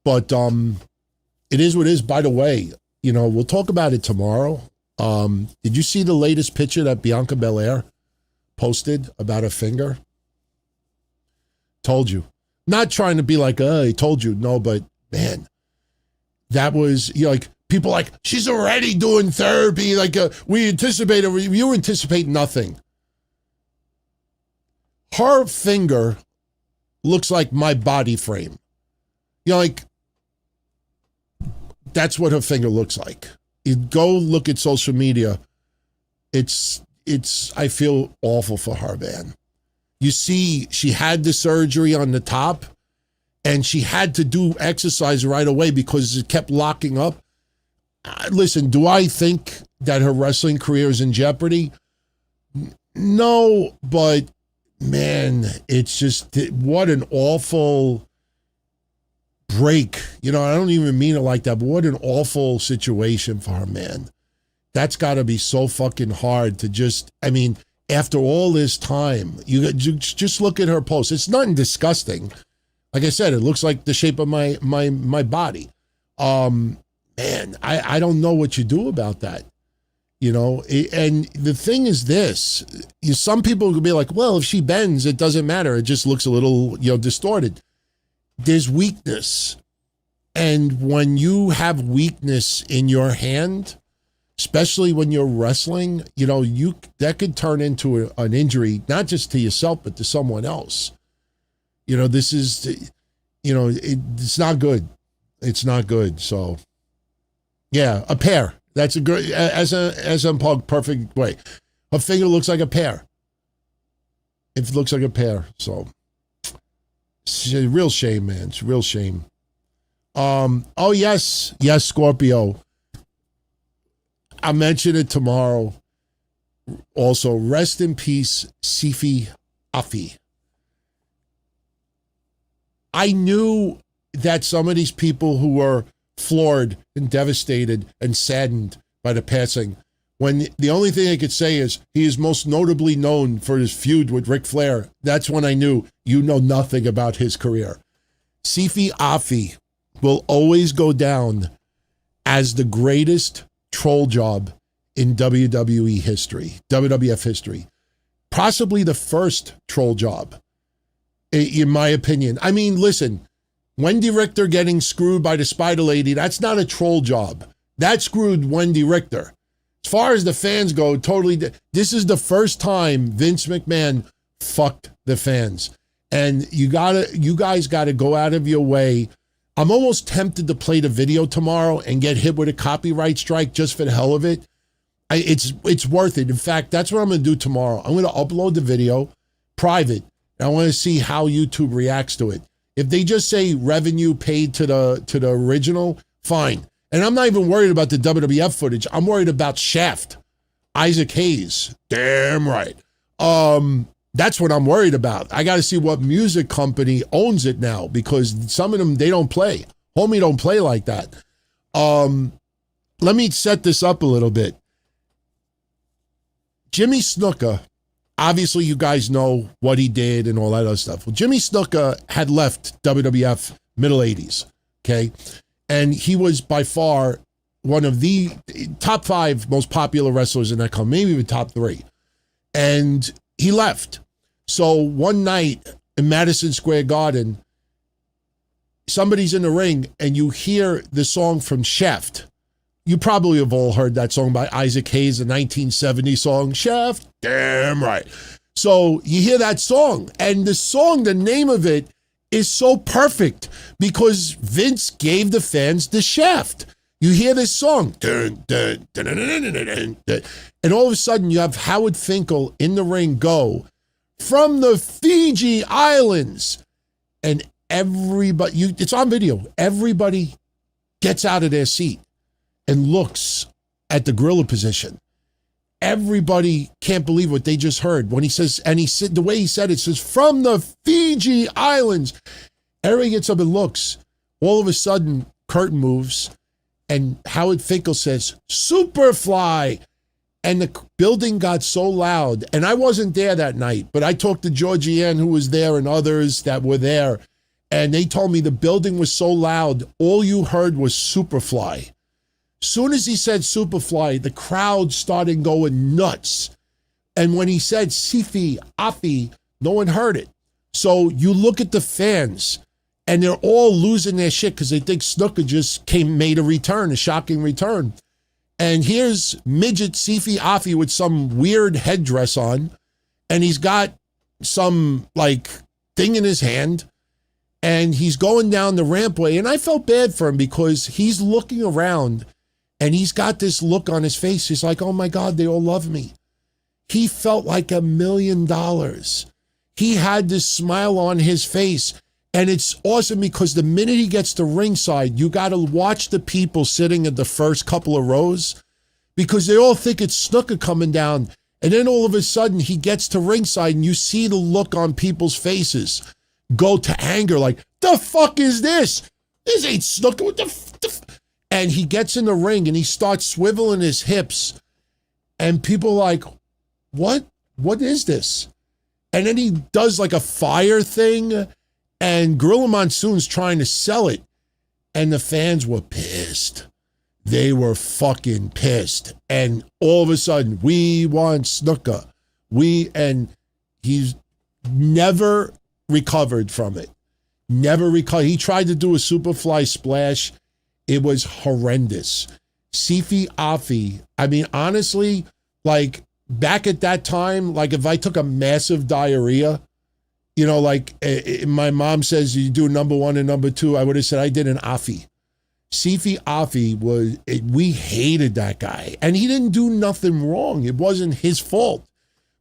But it is what it is. By the way, we'll talk about it tomorrow. Did you see the latest picture that Bianca Belair posted about her finger? Told you. Not trying to be like, I told you. No, but man, that was, like, people like, she's already doing therapy. Like, we anticipated, you anticipate nothing. Her finger looks like my body frame. Like, that's what her finger looks like. You go look at social media. I feel awful for her, man. You see, she had the surgery on the top, and she had to do exercise right away because it kept locking up. Listen, do I think that her wrestling career is in jeopardy? No, but man, it's just, what an awful break. I don't even mean it like that, but what an awful situation for her, man. That's got to be so fucking hard to just, after all this time, you just look at her post. It's nothing disgusting. Like I said, it looks like the shape of my body. Man, I don't know what you do about that. And the thing is this, some people could be like, well, if she bends, it doesn't matter. It just looks a little, distorted. There's weakness. And when you have weakness in your hand, especially when you're wrestling, that could turn into an injury, not just to yourself, but to someone else. This is, it's not good. It's not good. So, yeah, a pear. That's a good, as a perfect way. Her finger looks like a pear. It looks like a pear. So, it's a real shame, man. It's a real shame. Oh, yes, Scorpio. I'll mention it tomorrow. Also, rest in peace, Sifi Afi. I knew that some of these people who were floored and devastated and saddened by the passing, when the only thing I could say is he is most notably known for his feud with Ric Flair, that's when I knew you know nothing about his career. Sifi Afi will always go down as the greatest troll job in WWE history, WWF history. Possibly the first troll job, in my opinion. Listen, Wendy Richter getting screwed by the Spider Lady, that's not a troll job. That screwed Wendy Richter. As far as the fans go, totally, this is the first time Vince McMahon fucked the fans. And you guys gotta go out of your way. I'm almost tempted to play the video tomorrow and get hit with a copyright strike just for the hell of it. It's worth it. In fact, that's what I'm going to do tomorrow. I'm going to upload the video private. And I want to see how YouTube reacts to it. If they just say revenue paid to the original, fine. And I'm not even worried about the WWF footage. I'm worried about Shaft, Isaac Hayes. Damn right. That's what I'm worried about. I got to see what music company owns it now, because some of them, they don't play. Homie don't play like that. Let me set this up a little bit. Jimmy Snuka, obviously you guys know what he did and all that other stuff. Well, Jimmy Snuka had left WWF middle 80s, okay? And he was by far one of the top 5 most popular wrestlers in that company, maybe even top 3. And he left. So one night in Madison Square Garden, somebody's in the ring and you hear the song from Shaft. You probably have all heard that song by Isaac Hayes, the 1970 song, Shaft. Damn right. So you hear that song, and the song, the name of it is so perfect because Vince gave the fans the shaft. You hear this song, dun, dun, dun, dun, dun, dun, dun, dun, and all of a sudden you have Howard Finkel in the ring go, from the Fiji Islands, and everybody, it's on video, everybody gets out of their seat and looks at the gorilla position. everybody can't believe what they just heard when he says, and he said, the way he said it says, from the Fiji Islands. Everybody gets up and looks. All of a sudden, curtain moves, and Howard Finkel says, Superfly. And the building got so loud, and I wasn't there that night, but I talked to Georgianne, who was there, and others that were there, and they told me the building was so loud, all you heard was Superfly. Soon as he said Superfly, the crowd started going nuts. And when he said Sifi, Afi, no one heard it. So you look at the fans, and they're all losing their shit because they think Snuka just made a return, a shocking return. And here's midget Sifi Afi with some weird headdress on, and he's got some like thing in his hand, and he's going down the rampway. And I felt bad for him because he's looking around, and he's got this look on his face. He's like, oh my God, they all love me. He felt like $1 million. He had this smile on his face. And it's awesome because the minute he gets to ringside, you got to watch the people sitting in the first couple of rows because they all think it's Snuka coming down. And then all of a sudden he gets to ringside and you see the look on people's faces go to anger like, the fuck is this? This ain't Snuka. What the And he gets in the ring and he starts swiveling his hips. And people are like, what? What is this? And then he does like a fire thing. And Gorilla Monsoon's trying to sell it. And the fans were pissed. They were fucking pissed. And all of a sudden, we want Snuka. And he's never recovered from it. Never recovered. He tried to do a Superfly splash. It was horrendous. Sifi Afi. I mean, honestly, like back at that time, like if I took a massive diarrhea, you know, like my mom says you do number 1 and number 2, I would have said I did an Afi. Sifi Afi we hated that guy. And he didn't do nothing wrong. It wasn't his fault.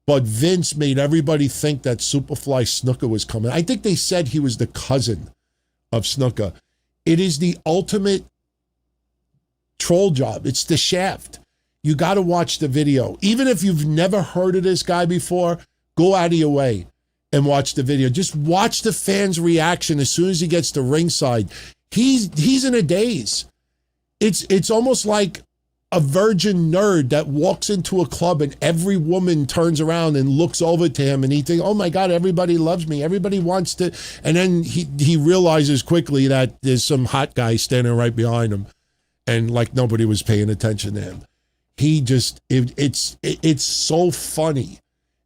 But Vince made everybody think that Superfly Snuka was coming. I think they said he was the cousin of Snuka. It is the ultimate troll job. It's the shaft. You got to watch the video. Even if you've never heard of this guy before, go out of your way and watch the video. Just watch the fans' reaction as soon as he gets to ringside. He's in a daze. It's almost like a virgin nerd that walks into a club and every woman turns around and looks over to him and he thinks, oh my God, everybody loves me. Everybody wants to. And then he realizes quickly that there's some hot guy standing right behind him and like nobody was paying attention to him. It's so funny.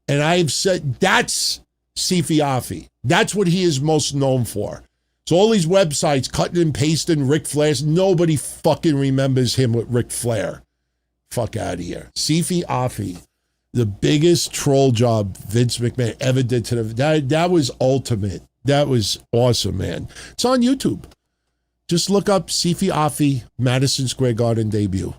And I've said, that's Sifi Afi. That's what he is most known for. So all these websites cutting and pasting Ric Flair's, nobody fucking remembers him with Ric Flair. Fuck out of here. Sifi Afi, the biggest troll job Vince McMahon ever did to them. That was ultimate. That was awesome, man. It's on YouTube. Just look up Sifi Afi Madison Square Garden debut.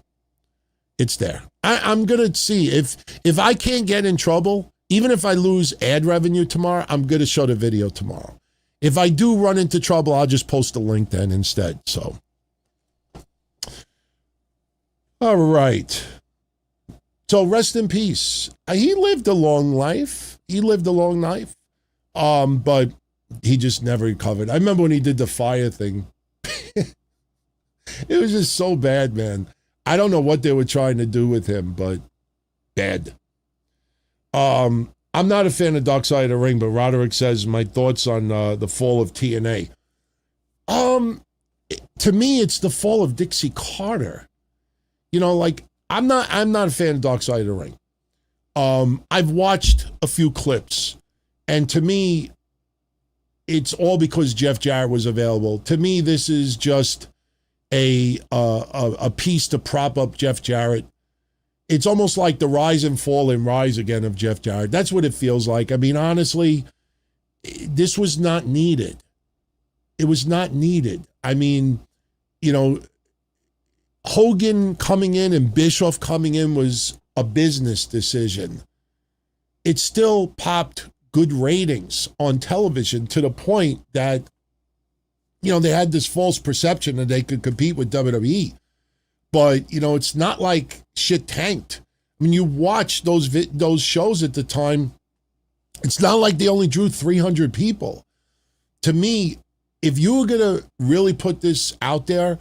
It's there. I'm going to see if I can't get in trouble, even if I lose ad revenue tomorrow, I'm going to show the video tomorrow. If I do run into trouble, I'll just post a link then instead. So, all right. So rest in peace. He lived a long life. But he just never recovered. I remember when he did the fire thing. It was just so bad, man. I don't know what they were trying to do with him, but bad. I'm not a fan of Dark Side of the Ring, but Roderick says my thoughts on the fall of TNA. To me, it's the fall of Dixie Carter. You know, like I'm not a fan of Dark Side of the Ring. I've watched a few clips, and to me, it's all because Jeff Jarrett was available. To me, this is just a piece to prop up Jeff Jarrett. It's almost like the rise and fall and rise again of Jeff Jarrett. That's what it feels like. I mean, honestly, this was not needed. It was not needed. I mean, you know, Hogan coming in and Bischoff coming in was a business decision. It still popped good ratings on television to the point that, you know, they had this false perception that they could compete with WWE. But, you know, it's not like shit tanked. When you watch those shows at the time, it's not like they only drew 300 people. To me, if you were going to really put this out there,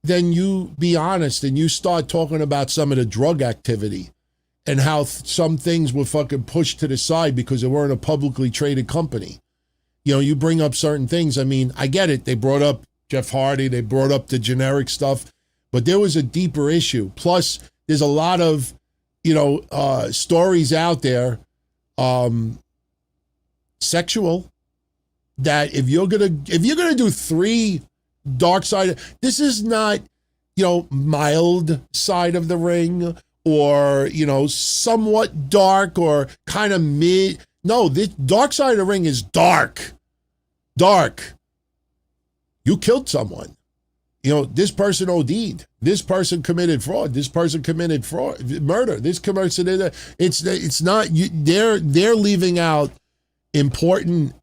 then you be honest and you start talking about some of the drug activity and how some things were fucking pushed to the side because they weren't a publicly traded company. You know, you bring up certain things. I mean, I get it. They brought up Jeff Hardy. They brought up the generic stuff. But there was a deeper issue. Plus, there's a lot of, stories out there, sexual, that if you're gonna do 3 dark side, this is not, mild side of the ring or, somewhat dark or kind of mid. No, this dark side of the ring is dark. Dark. You killed someone. This person OD'd. This person committed fraud. This person committed murder. This person, it's not, they're leaving out important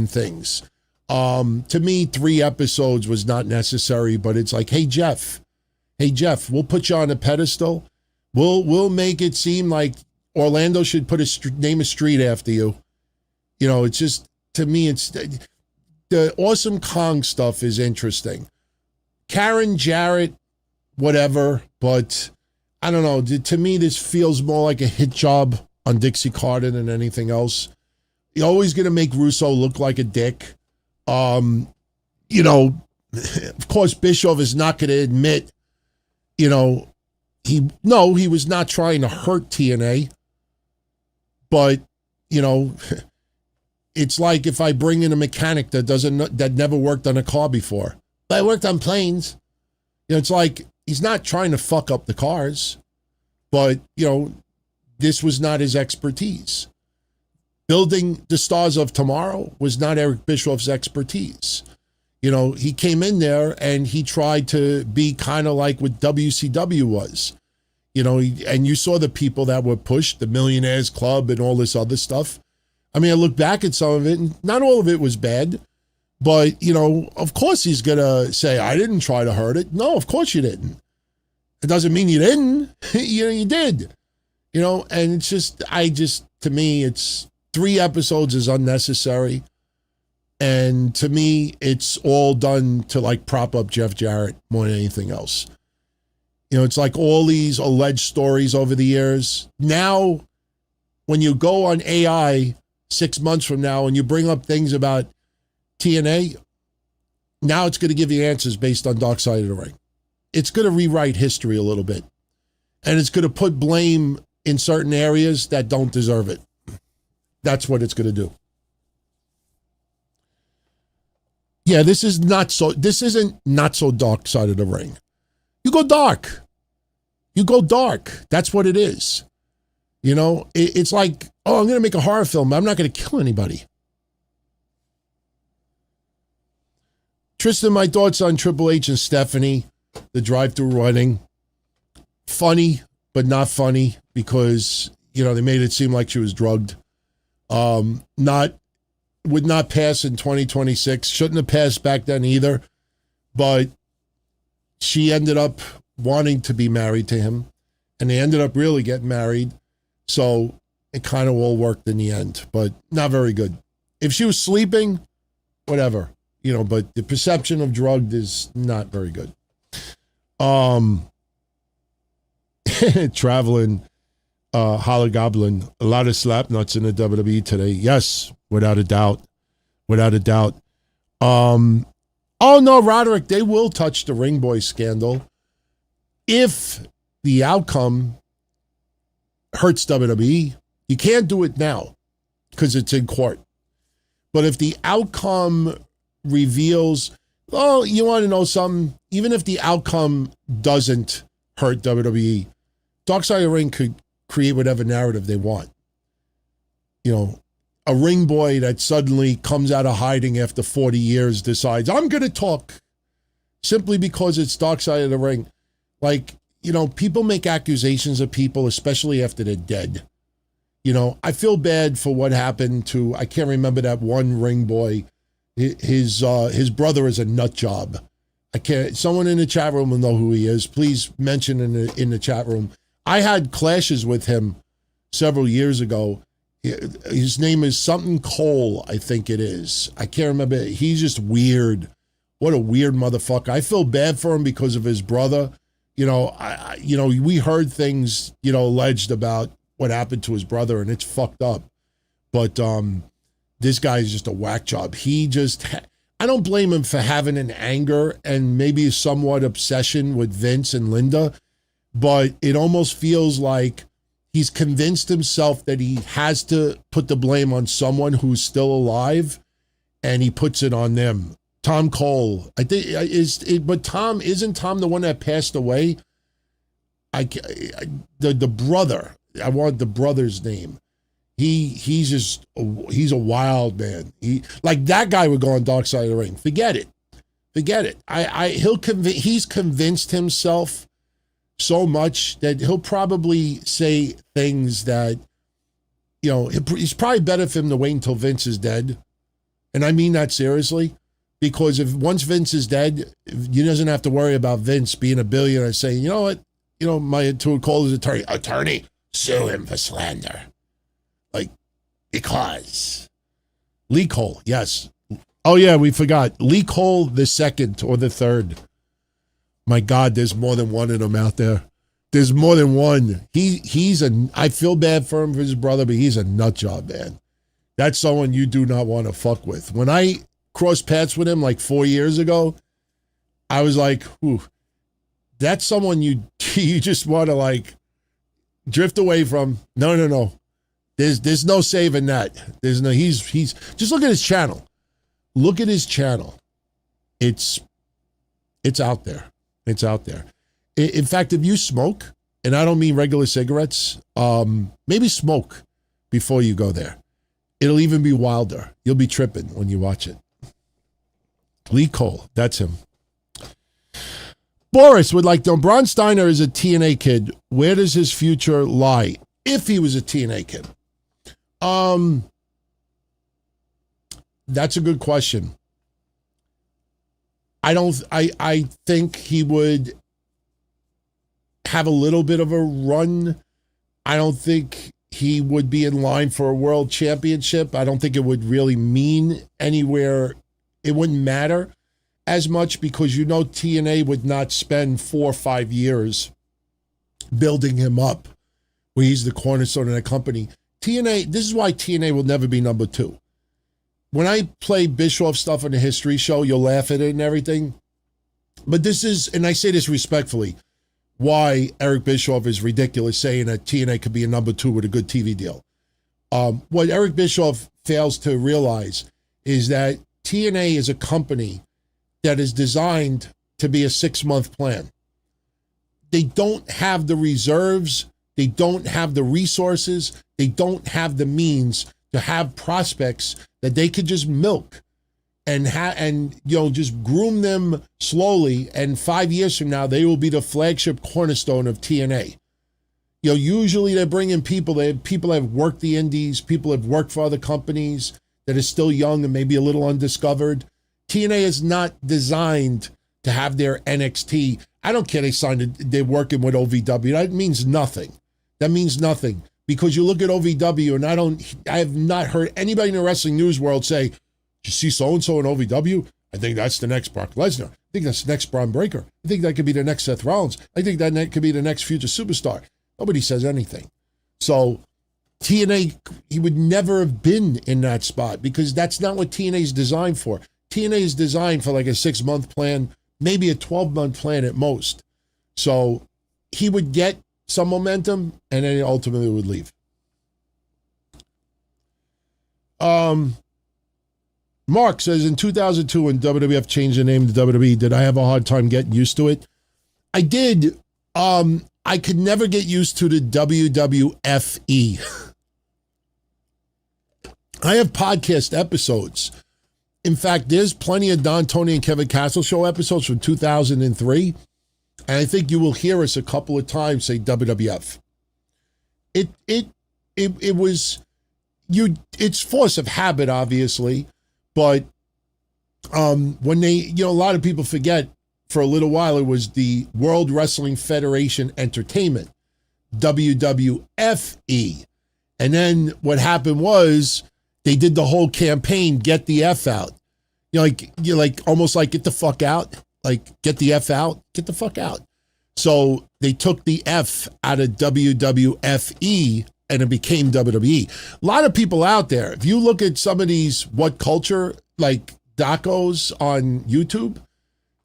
things. To me, 3 episodes was not necessary, but it's like, hey Jeff, we'll put you on a pedestal. We'll make it seem like Orlando should name a street after you. It's just, to me, it's the Awesome Kong stuff is interesting. Karen Jarrett, whatever, but I don't know. To me, this feels more like a hit job on Dixie Carter than anything else. You're always going to make Russo look like a dick. Of course, Bischoff is not going to admit, he was not trying to hurt TNA. But, it's like if I bring in a mechanic that never worked on a car before. I worked on planes. It's like he's not trying to fuck up the cars, but, this was not his expertise. Building the stars of tomorrow was not Eric Bischoff's expertise. He came in there and he tried to be kind of like what WCW was. And you saw the people that were pushed, the Millionaires Club and all this other stuff. I mean, I look back at some of it, and not all of it was bad. But, of course he's going to say, I didn't try to hurt it. No, of course you didn't. It doesn't mean you didn't. You did. And it's just, to me, it's 3 episodes is unnecessary. And to me, it's all done to like prop up Jeff Jarrett more than anything else. It's like all these alleged stories over the years. Now, when you go on AI 6 months from now and you bring up things about TNA, now it's going to give you answers based on Dark Side of the Ring. It's going to rewrite history a little bit. And it's going to put blame in certain areas that don't deserve it. That's what it's going to do. Yeah, this isn't not so Dark Side of the Ring. You go dark. That's what it is. It's like, oh, I'm going to make a horror film, but I'm not going to kill anybody. Tristan, my thoughts on Triple H and Stephanie, the drive-through running. Funny, but not funny because, they made it seem like she was drugged. Would not pass in 2026. Shouldn't have passed back then either. But she ended up wanting to be married to him, and they ended up really getting married. So it kind of all worked in the end, but not very good. If she was sleeping, whatever. But the perception of drugged is not very good. Traveling, Hologoblin, a lot of slap nuts in the WWE today. Yes, without a doubt. Oh no, Roderick, they will touch the Ring Boy scandal if the outcome hurts WWE. You can't do it now because it's in court. But if the outcome reveals, oh, you want to know something? Even if the outcome doesn't hurt WWE, Dark Side of the Ring could create whatever narrative they want. A ring boy that suddenly comes out of hiding after 40 years decides, I'm going to talk simply because it's Dark Side of the Ring. Like, people make accusations of people, especially after they're dead. I feel bad for what happened to, I can't remember that one ring boy. His brother is a nut job. Someone in the chat room will know who he is. Please mention in the chat room. I had clashes with him several years ago. His name is something Cole, I think it is. I can't remember. He's just weird. What a weird motherfucker. I feel bad for him because of his brother. You know, we heard things, alleged about what happened to his brother, and it's fucked up. But this guy is just a whack job. I don't blame him for having an anger and maybe a somewhat obsession with Vince and Linda, but it almost feels like he's convinced himself that he has to put the blame on someone who's still alive, and he puts it on them. Tom Cole, I think but isn't Tom the one that passed away? The brother. I want the brother's name. He's a wild man. Like that guy would go on Dark Side of the Ring. Forget it. He's convinced himself so much that he'll probably say things that, it's probably better for him to wait until Vince is dead. And I mean that seriously, because once Vince is dead, he doesn't have to worry about Vince being a billionaire saying, you know what, to call his attorney, sue him for slander. Because Lee Cole, yes. Oh yeah, we forgot. Lee Cole the second or the third. My God, there's more than one of them out there. There's more than one. I feel bad for him for his brother, but he's a nut job, man. That's someone you do not want to fuck with. When I crossed paths with him like 4 years ago, I was like, ooh, that's someone you just want to drift away from. No. There's no saving that. He's just look at his channel. Look at his channel. It's out there. It's out there. In fact, if you smoke, and I don't mean regular cigarettes, maybe smoke before you go there. It'll even be wilder. You'll be tripping when you watch it. Lee Cole, that's him. Boris would like to know, Bron Steiner is a TNA kid. Where does his future lie? If he was a TNA kid. That's a good question. I think he would have a little bit of a run. I don't think he would be in line for a world championship. I don't think it would really mean anywhere. It wouldn't matter as much because TNA would not spend 4 or 5 years building him up where he's the cornerstone of that company. TNA, this is why TNA will never be number 2. When I play Bischoff stuff on the history show, you'll laugh at it and everything. But this is, and I say this respectfully, why Eric Bischoff is ridiculous saying that TNA could be a number 2 with a good TV deal. What Eric Bischoff fails to realize is that TNA is a company that is designed to be a 6-month plan. They don't have the reserves. They don't have the resources. They don't have the means to have prospects that they could just milk and just groom them slowly. And 5 years from now, they will be the flagship cornerstone of TNA. Usually they're bringing people that have worked the indies, people have worked for other companies that are still young and maybe a little undiscovered. TNA is not designed to have their NXT. I don't care they're working with OVW. That means nothing. That means nothing. Because you look at OVW, and I have not heard anybody in the wrestling news world say, did you see so-and-so in OVW? I think that's the next Brock Lesnar. I think that's the next Braun Breaker. I think that could be the next Seth Rollins. I think that could be the next future superstar. Nobody says anything. So TNA, he would never have been in that spot because that's not what TNA is designed for. TNA is designed for like a 6-month plan, maybe a 12-month plan at most. So he would get some momentum, and then ultimately would leave. Mark says, in 2002, when WWF changed the name to WWE, did I have a hard time getting used to it? I did. I could never get used to the WWFE. I have podcast episodes. In fact, there's plenty of Don, Tony, and Kevin Castle show episodes from 2003. And I think you will hear us a couple of times say WWF. It's force of habit, obviously, but when a lot of people forget for a little while it was the World Wrestling Federation Entertainment. WWFE. And then what happened was they did the whole campaign, get the F out. You're like almost like get the fuck out. Like get the F out, get the fuck out. So they took the F out of WWFE and it became WWE. A lot of people out there, if you look at some of these What Culture, like docos on YouTube,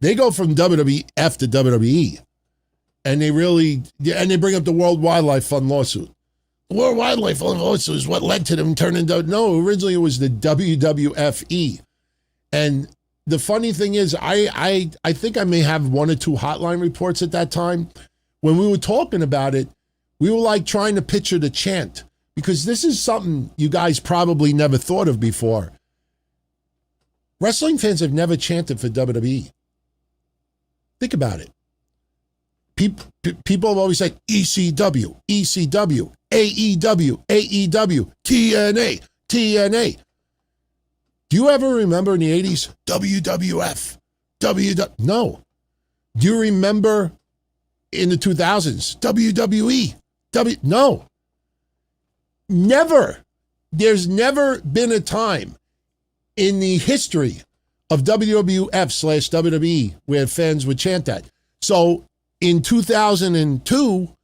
they go from WWF to WWE. And they bring up the World Wildlife Fund lawsuit. The World Wildlife Fund lawsuit is what led to them turning no, originally it was the WWFE. And the funny thing is, I think I may have one or two hotline reports at that time. When we were talking about it, we were like trying to picture the chant, because this is something you guys probably never thought of before. Wrestling fans have never chanted for WWE. Think about it. People have always said ECW, ECW, AEW, AEW, TNA, TNA. Do you ever remember in the 80s, WWF, No. Do you remember in the 2000s, WWE, No. Never. There's never been a time in the history of WWF/WWE where fans would chant that. So in 2002,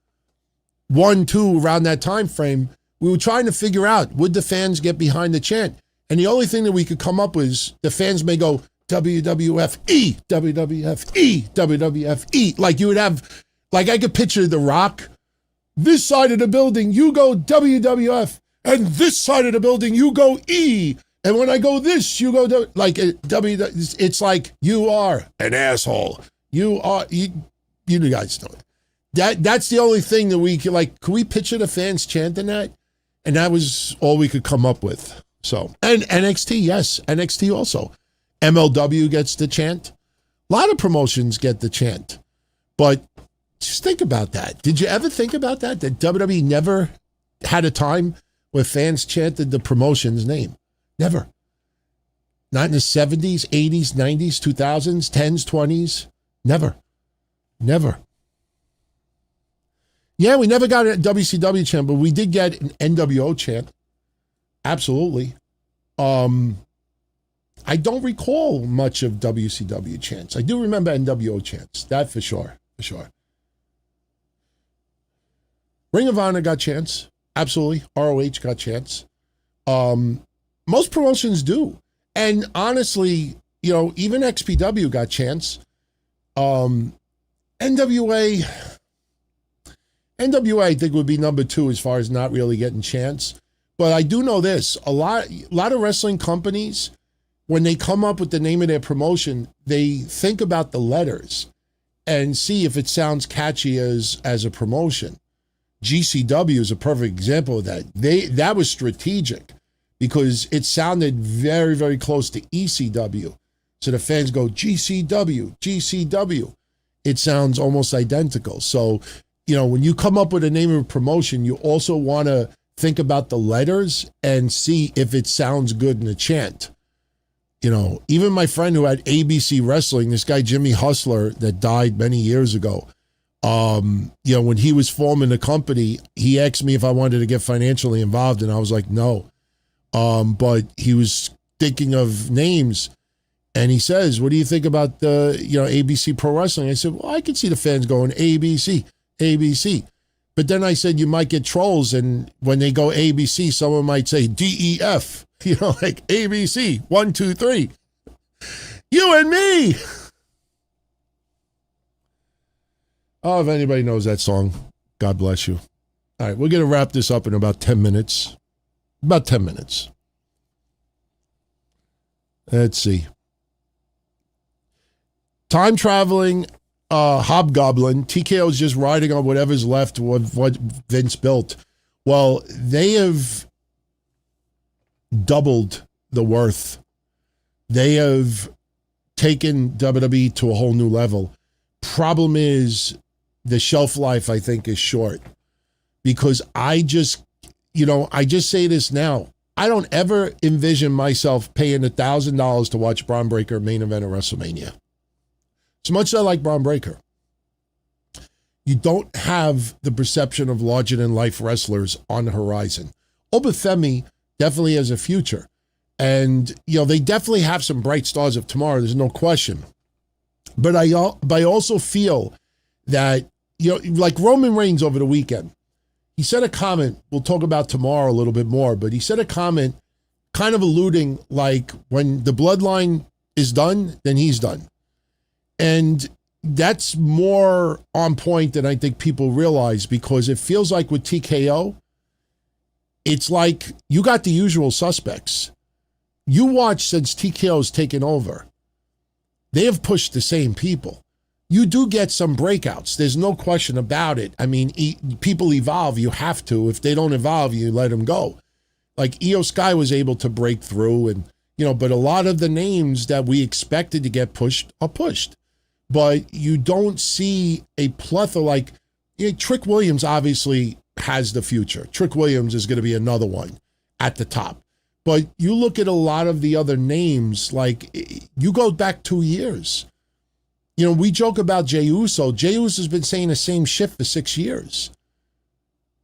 1-2, around that time frame, we were trying to figure out, would the fans get behind the chant? And the only thing that we could come up with is the fans may go WWFE, WWFE, WWFE. Like you would have, like I could picture The Rock. This side of the building, you go WWF. And this side of the building, you go E. And when I go this, you go like it's like you are an asshole. You guys know it. That's the only thing that we could like. Could we picture the fans chanting that? And that was all we could come up with. So, and NXT, yes, NXT also. MLW gets the chant. A lot of promotions get the chant. But just think about that. Did you ever think about that? That WWE never had a time where fans chanted the promotion's name? Never. Not in the 70s, 80s, 90s, 2000s, 10s, 20s. Never. Never. Yeah, we never got a WCW chant, but we did get an NWO chant. Absolutely. I don't recall much of WCW chants. I do remember NWO chants. That for sure. For sure. Ring of Honor got chants. Absolutely. ROH got chants. Most promotions do. And honestly, even XPW got chants. NWA, I think, would be number 2 as far as not really getting chants. But I do know this. A lot of wrestling companies, when they come up with the name of their promotion, they think about the letters and see if it sounds catchy as a promotion. GCW is a perfect example of that. That was strategic because it sounded very, very close to ECW. So the fans go, GCW, GCW. It sounds almost identical. So, when you come up with a name of a promotion, you also want to think about the letters and see if it sounds good in a chant. Even my friend who had ABC Wrestling, this guy Jimmy Hustler that died many years ago, when he was forming the company, he asked me if I wanted to get financially involved, and I was like, no. But he was thinking of names, and he says, what do you think about the, ABC Pro Wrestling? I said, well, I could see the fans going ABC, ABC. But then I said, you might get trolls, and when they go ABC, someone might say DEF, like ABC, 1, 2, 3. You and me. Oh, if anybody knows that song, God bless you. All right, we're going to wrap this up in about 10 minutes. About 10 minutes. Let's see. Time traveling hobgoblin. TKO is just riding on whatever's left of what Vince built. Well, they have doubled the worth. They have taken WWE to a whole new level. Problem is, the shelf life, I think, is short. Because I just say this now. I don't ever envision myself paying $1,000 to watch Bron Breakker main event at WrestleMania. As much as I like Bron Breakker. You don't have the perception of larger-than-life wrestlers on the horizon. Obafemi definitely has a future. And, they definitely have some bright stars of tomorrow. There's no question. But I also feel that, like Roman Reigns over the weekend, he said a comment, we'll talk about tomorrow a little bit more, but he said a comment kind of alluding like when the bloodline is done, then he's done. And that's more on point than I think people realize, because it feels like with TKO, it's like you got the usual suspects. You watch since TKO's taken over, they have pushed the same people. You do get some breakouts. There's no question about it. I mean, people evolve. You have to. If they don't evolve, you let them go. Like Io Sky was able to break through, and but a lot of the names that we expected to get pushed are pushed. But you don't see a plethora like Trick Williams obviously has the future. Trick Williams is going to be another one at the top. But you look at a lot of the other names, like you go back 2 years. We joke about Jey Uso. Jey Uso's been saying the same shit for 6 years.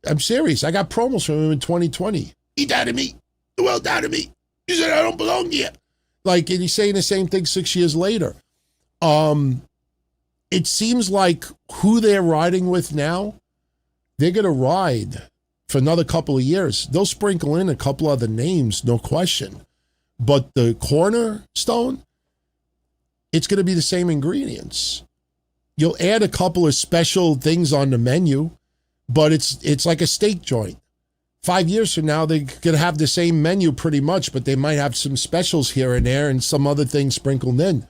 I'm serious. I got promos from him in 2020. He doubted me. The world doubted me. He said I don't belong here. And he's saying the same thing 6 years later. It seems like who they're riding with now, they're going to ride for another couple of years. They'll sprinkle in a couple other names, no question. But the cornerstone, it's going to be the same ingredients. You'll add a couple of special things on the menu, but it's like a steak joint. 5 years from now, they're going to have the same menu pretty much, but they might have some specials here and there and some other things sprinkled in.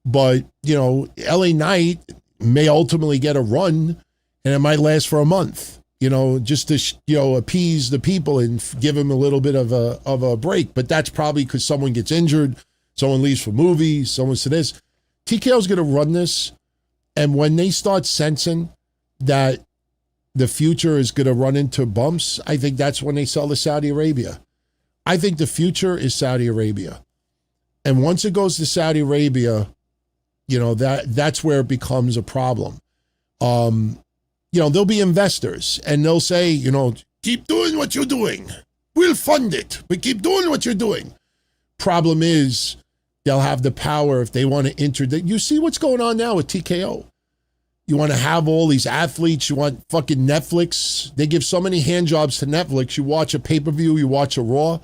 But, LA Knight may ultimately get a run, and it might last for a month, just to, appease the people and give them a little bit of a break. But that's probably because someone gets injured, someone leaves for movies, someone to this. TKO's going to run this, and when they start sensing that the future is going to run into bumps, I think that's when they sell to Saudi Arabia. I think the future is Saudi Arabia. And once it goes to Saudi Arabia, that's where it becomes a problem. There'll be investors, and they'll say, keep doing what you're doing. We'll fund it, but keep doing what you're doing. Problem is, they'll have the power if they want to enter. You see what's going on now with TKO. You want to have all these athletes. You want fucking Netflix. They give so many hand jobs to Netflix. You watch a pay-per-view. You watch a Raw.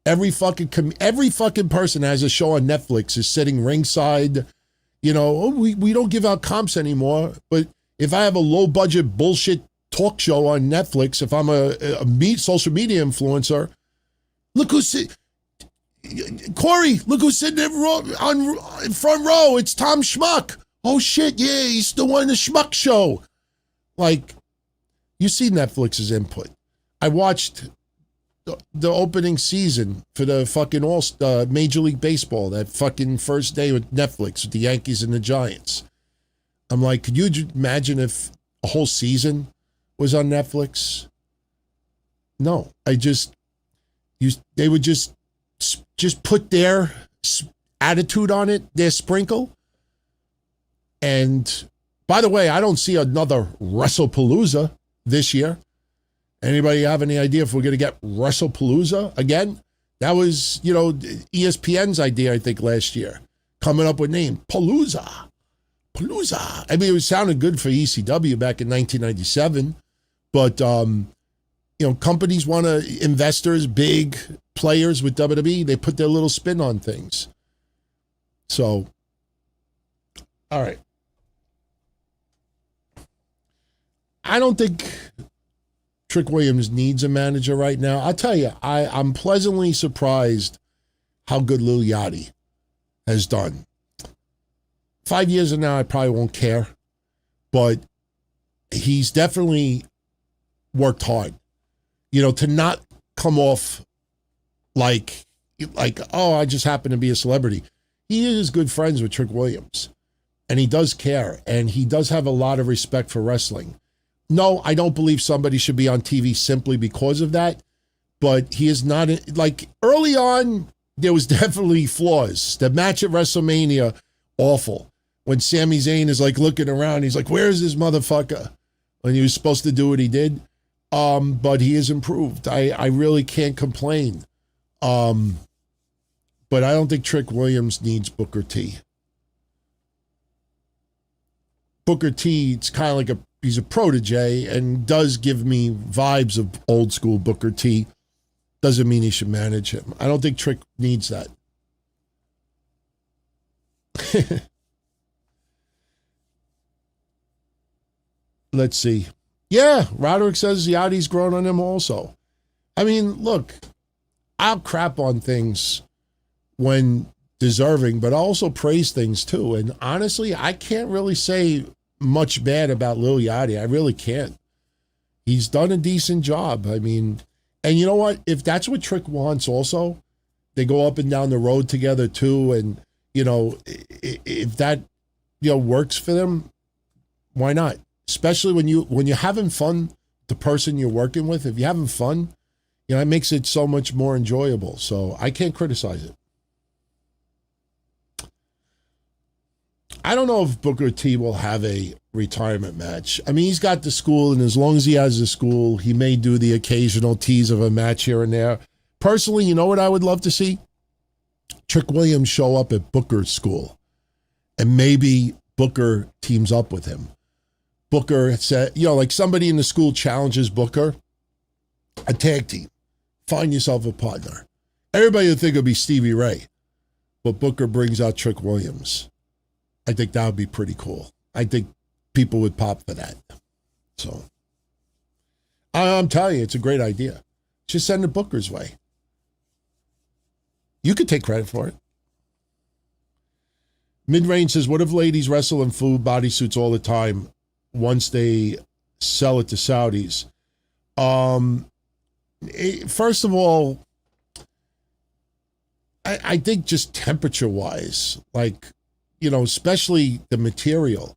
Every fucking person that has a show on Netflix is sitting ringside. We don't give out comps anymore. But if I have a low-budget bullshit talk show on Netflix, if I'm a social media influencer, look who's sitting. Corey, look who's sitting in front row. It's Tom Schmuck. Oh, shit, yeah, he's the one in the Schmuck show. You see Netflix's input. I watched the opening season for the fucking Major League Baseball, that fucking first day with Netflix, with the Yankees and the Giants. I'm like, could you imagine if a whole season was on Netflix? No, they would just put their attitude on it, their sprinkle. And by the way, I don't see another WrestlePalooza this year. Anybody have any idea if we're going to get WrestlePalooza again? That was, ESPN's idea, I think, last year. Coming up with name, Palooza. I mean, it sounded good for ECW back in 1997. But, companies want to, investors, big players with WWE, they put their little spin on things. So, all right. I don't think Trick Williams needs a manager right now. I'll tell you, I'm pleasantly surprised how good Lil Yachty has done. 5 years from now, I probably won't care, but he's definitely worked hard. To not come off like, oh, I just happen to be a celebrity. He is good friends with Trick Williams, and he does care, and he does have a lot of respect for wrestling. No, I don't believe somebody should be on TV simply because of that, but he is not, early on, there was definitely flaws. The match at WrestleMania, awful. When Sami Zayn is looking around, he's like, where's this motherfucker? when he was supposed to do what he did. But he has improved. I really can't complain. But I don't think Trick Williams needs Booker T. Booker T, it's kind of like he's a protege and does give me vibes of old school Booker T. Doesn't mean he should manage him. I don't think Trick needs that. Let's see. Yeah, Roderick says Yachty's grown on him also. I mean, look, I'll crap on things when deserving, but I also praise things too. And honestly, I can't really say much bad about Lil Yachty. I really can't. He's done a decent job. I mean, and you know what? If that's what Trick wants also, they go up and down the road together too. And, you know, if that, you know, works for them, why not? Especially when you're having fun, the person you're working with, if you're having fun, you know, it makes it so much more enjoyable. So I can't criticize it. I don't know if Booker T will have a retirement match. I mean, he's got the school, and as long as he has the school, he may do the occasional tease of a match here and there. Personally, you know what I would love to see? Trick Williams show up at Booker's school, and maybe Booker teams up with him. Booker said, you know, like somebody in the school challenges Booker, a tag team. Find yourself a partner. Everybody would think it'd be Stevie Ray, but Booker brings out Trick Williams. I think that would be pretty cool. I think people would pop for that. So I'm telling you, it's a great idea. Just send it Booker's way. You could take credit for it. Mid-range says, what if ladies wrestle in full bodysuits all the time once they sell it to Saudis? First of all, I think just temperature-wise, like, you know, especially the material.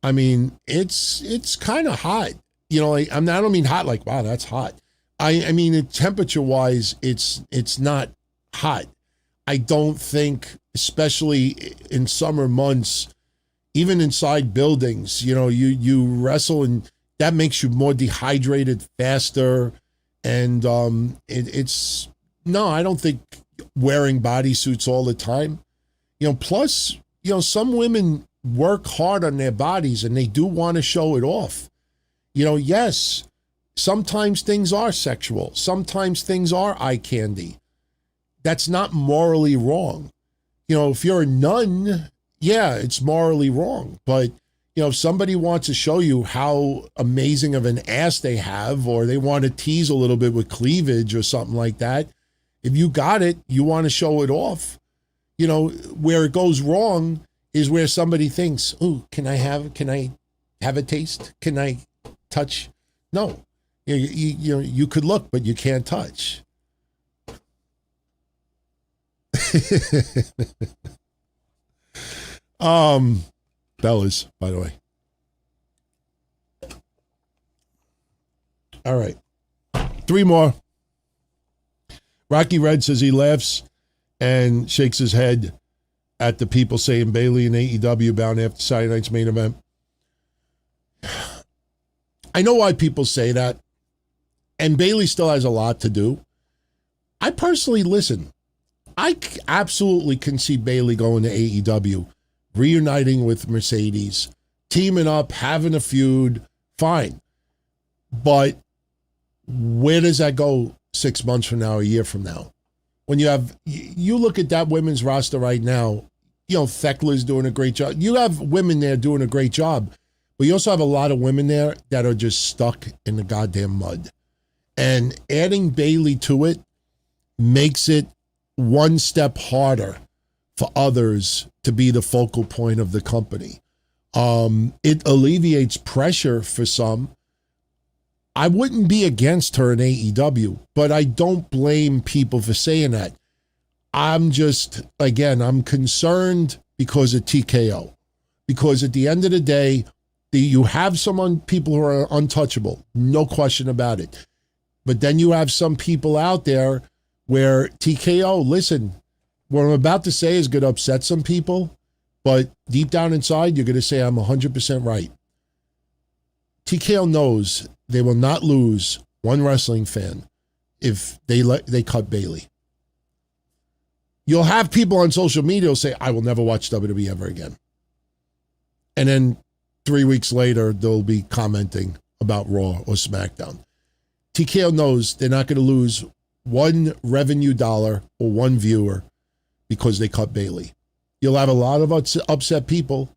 I mean, it's kind of hot. You know, like, I don't mean hot like, wow, that's hot. I mean, temperature-wise, it's not hot. I don't think, especially in summer months, even inside buildings, you know, you wrestle and that makes you more dehydrated faster. And it's, no, I don't think wearing bodysuits all the time. You know, plus, you know, some women work hard on their bodies and they do want to show it off. You know, yes, sometimes things are sexual. Sometimes things are eye candy. That's not morally wrong. You know, if you're a nun, yeah, it's morally wrong. But, you know, if somebody wants to show you how amazing of an ass they have, or they want to tease a little bit with cleavage or something like that, if you got it, you want to show it off. You know, where it goes wrong is where somebody thinks, "Ooh, can I have a taste? Can I touch?" No, you could look, but you can't touch. Bellas, by the way. All right, 3 more. Rocky Red says he laughs and shakes his head at the people saying Bayley and AEW bound after Saturday night's main event. I know why people say that, and Bayley still has a lot to do. I personally, listen, I absolutely can see Bayley going to AEW, reuniting with Mercedes, teaming up, having a feud, fine. But where does that go 6 months from now, a year from now? When you look at that women's roster right now, you know, Thekla's doing a great job. You have women there doing a great job, but you also have a lot of women there that are just stuck in the goddamn mud. And adding Bayley to it makes it one step harder for others to be the focal point of the company. It alleviates pressure for some. I wouldn't be against her in AEW, but I don't blame people for saying that. I'm just, again, I'm concerned because of TKO. Because at the end of the day, you have people who are untouchable, no question about it. But then you have some people out there where TKO, listen, what I'm about to say is going to upset some people, but deep down inside, you're going to say I'm 100% right. TKO knows they will not lose one wrestling fan if they cut Bailey. You'll have people on social media who say, I will never watch WWE ever again. And then 3 weeks later, they'll be commenting about Raw or SmackDown. TKO knows they're not going to lose one revenue dollar or one viewer because they cut Bailey. You'll have a lot of upset people,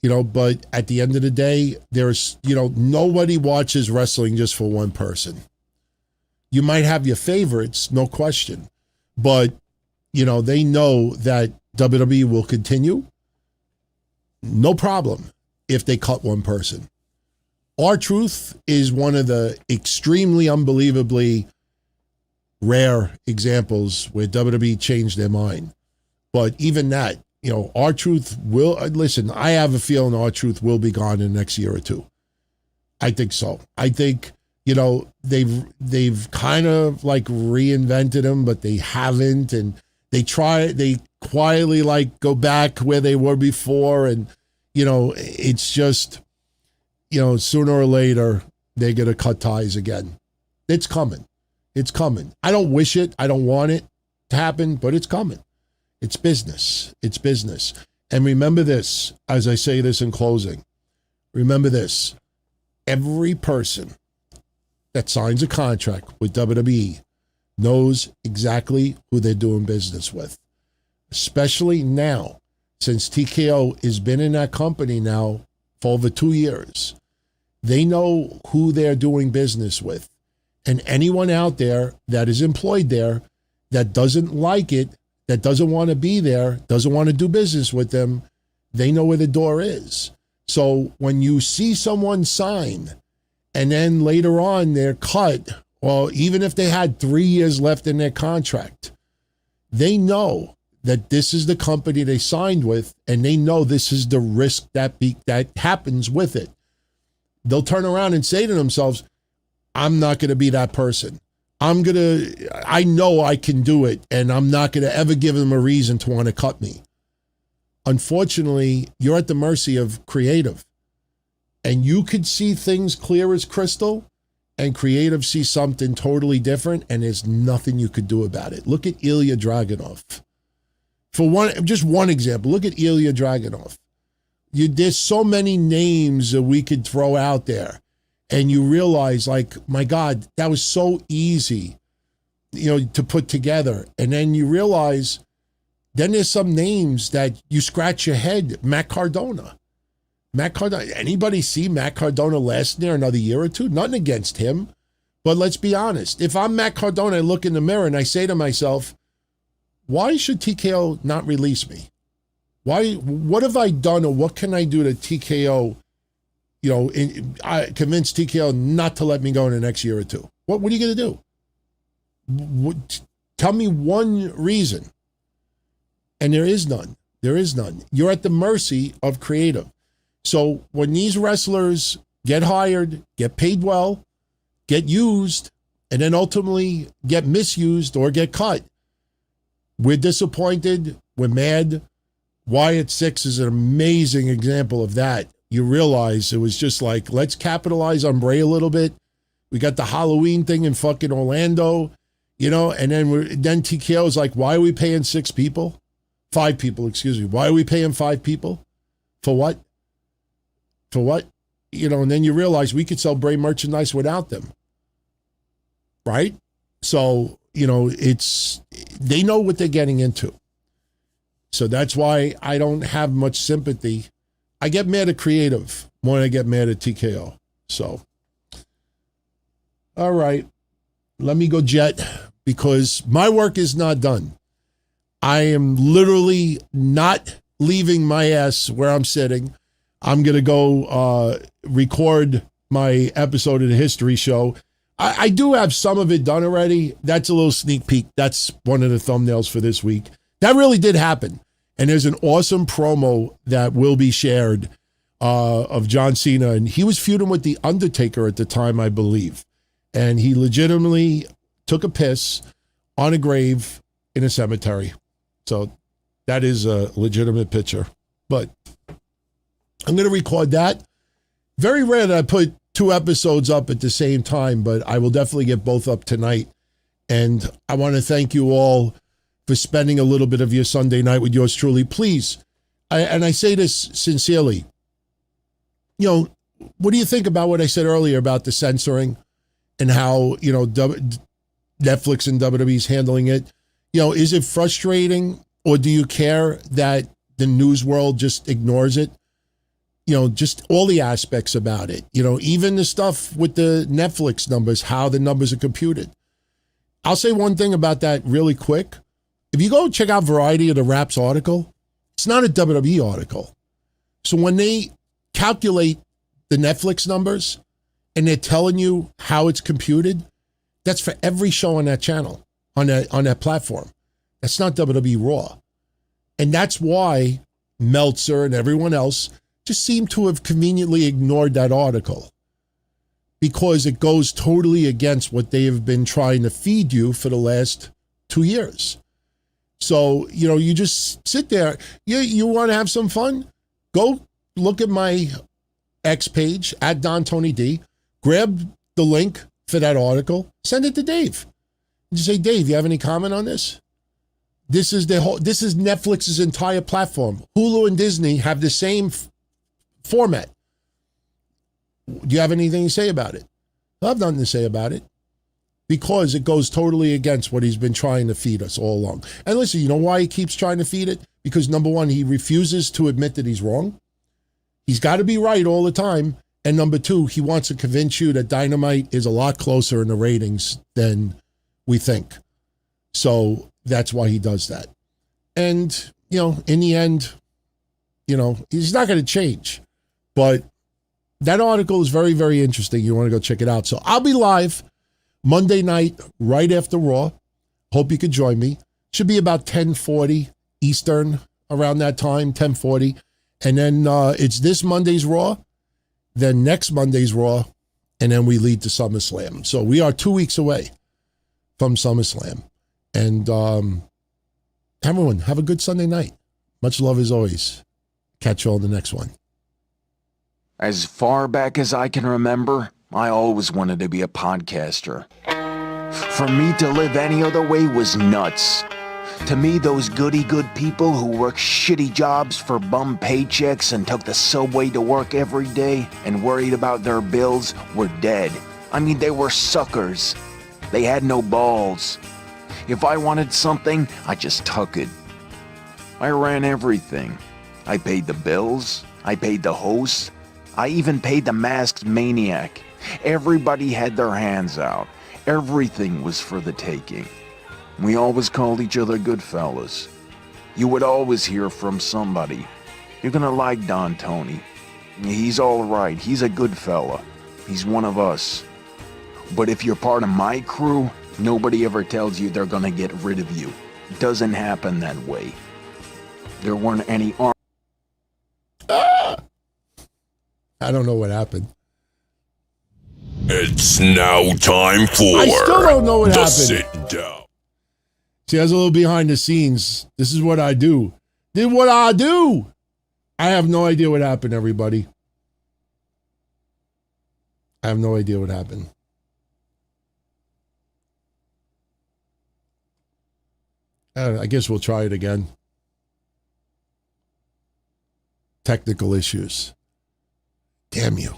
but at the end of the day, there's, nobody watches wrestling just for one person. You might have your favorites, no question, but, they know that WWE will continue. No problem if they cut one person. R-Truth is one of the extremely unbelievably rare examples where WWE changed their mind. But even that, R-Truth will, listen, I have a feeling R-Truth will be gone in the next year or two. I think so. I think, they've kind of like reinvented him, but they haven't. And they quietly go back where they were before. And, it's just, sooner or later, they're going to cut ties again. It's coming. It's coming. I don't wish it. I don't want it to happen, but it's coming. It's business. It's business. And remember this, as I say this in closing, remember this. Every person that signs a contract with WWE knows exactly who they're doing business with, especially now, since TKO has been in that company now for over 2 years. They know who they're doing business with. And anyone out there that is employed there that doesn't like it, that doesn't want to be there, doesn't want to do business with them, they know where the door is. So when you see someone sign and then later on they're cut, or even if they had 3 years left in their contract, they know that this is the company they signed with, and they know this is the risk that happens with it. They'll turn around and say to themselves, I'm not going to be that person. I know I can do it, and I'm not going to ever give them a reason to want to cut me. Unfortunately, you're at the mercy of creative. And you could see things clear as crystal, and creative sees something totally different, and there's nothing you could do about it. Look at Ilya Dragunov. Just one example, look at Ilya Dragunov. There's so many names that we could throw out there. And you realize, my God, that was so easy, to put together. And then you realize, then there's some names that you scratch your head. Matt Cardona. Anybody see Matt Cardona lasting there another year or two? Nothing against him. But let's be honest. If I'm Matt Cardona, I look in the mirror and I say to myself, why should TKO not release me? What have I done, or what can I do to TKO, I convince TKO not to let me go in the next year or two? What are you going to do? Tell me one reason. And there is none. There is none. You're at the mercy of creative. So when these wrestlers get hired, get paid well, get used, and then ultimately get misused or get cut, we're disappointed. We're mad. Wyatt Six is an amazing example of that. You realize it was just let's capitalize on Bray a little bit. We got the Halloween thing in fucking Orlando, and then TKO is why are we paying 5 people, excuse me. Why are we paying 5 people? For what? And then you realize we could sell Bray merchandise without them. Right? So, they know what they're getting into. So that's why I don't have much sympathy. I get mad at creative more than I get mad at TKO. So, all right, let me go jet because my work is not done. I am literally not leaving my ass where I'm sitting. I'm going to go record my episode of the History Show. I do have some of it done already. That's a little sneak peek. That's one of the thumbnails for this week. That really did happen. And there's an awesome promo that will be shared of John Cena. And he was feuding with The Undertaker at the time, I believe. And he legitimately took a piss on a grave in a cemetery. So that is a legitimate picture. But I'm going to record that. Very rare that I put 2 episodes up at the same time, but I will definitely get both up tonight. And I want to thank you all for spending a little bit of your Sunday night with yours truly. Please, and I say this sincerely, you know, what do you think about what I said earlier about the censoring and how, you know, Netflix and WWE's handling it? You know, is it frustrating, or do you care that the news world just ignores it? You know, just all the aspects about it. You know, even the stuff with the Netflix numbers, how the numbers are computed. I'll say one thing about that really quick. If you go check out Variety or the Raps article, it's not a WWE article. So when they calculate the Netflix numbers and they're telling you how it's computed, that's for every show on that channel, on that platform. That's not WWE Raw. And that's why Meltzer and everyone else just seem to have conveniently ignored that article, because it goes totally against what they have been trying to feed you for the last 2 years. So, you know, you just sit there. You want to have some fun? Go look at my X page at Don Tony D. Grab the link for that article. Send it to Dave. Just say, Dave, you have any comment on this? This is Netflix's entire platform. Hulu and Disney have the same format. Do you have anything to say about it? I have nothing to say about it, because it goes totally against what he's been trying to feed us all along. And listen, you know why he keeps trying to feed it? Because number one, he refuses to admit that he's wrong. He's got to be right all the time. And number two, he wants to convince you that Dynamite is a lot closer in the ratings than we think. So that's why he does that. And, you know, in the end, you know, he's not going to change. But that article is very, very interesting. You want to go check it out. So I'll be live Monday night, right after Raw. Hope you could join me. Should be about 10:40 Eastern, around that time, 10:40. And then it's this Monday's Raw, then next Monday's Raw, and then we lead to SummerSlam. So we are 2 weeks away from SummerSlam. And everyone, have a good Sunday night. Much love as always. Catch you all in the next one. As far back as I can remember, I always wanted to be a podcaster. For me to live any other way was nuts. To me, those goody-good people who worked shitty jobs for bum paychecks and took the subway to work every day and worried about their bills were dead. I mean, they were suckers. They had no balls. If I wanted something, I just took it. I ran everything. I paid the bills. I paid the hosts. I even paid the masked maniac. Everybody had their hands out. Everything was for the taking. We always called each other good fellas. You would always hear from somebody. You're gonna like Don Tony. He's all right. He's a good fella. He's one of us. But if you're part of my crew, nobody ever tells you they're gonna get rid of you. It doesn't happen that way. There weren't any I don't know what happened. It's now time for I still don't know what the happened. sit down. See, that's a little behind the scenes. This is what I do. Did what I do. I have no idea what happened, everybody. I have no idea what happened. I guess we'll try it again. Technical issues. Damn you.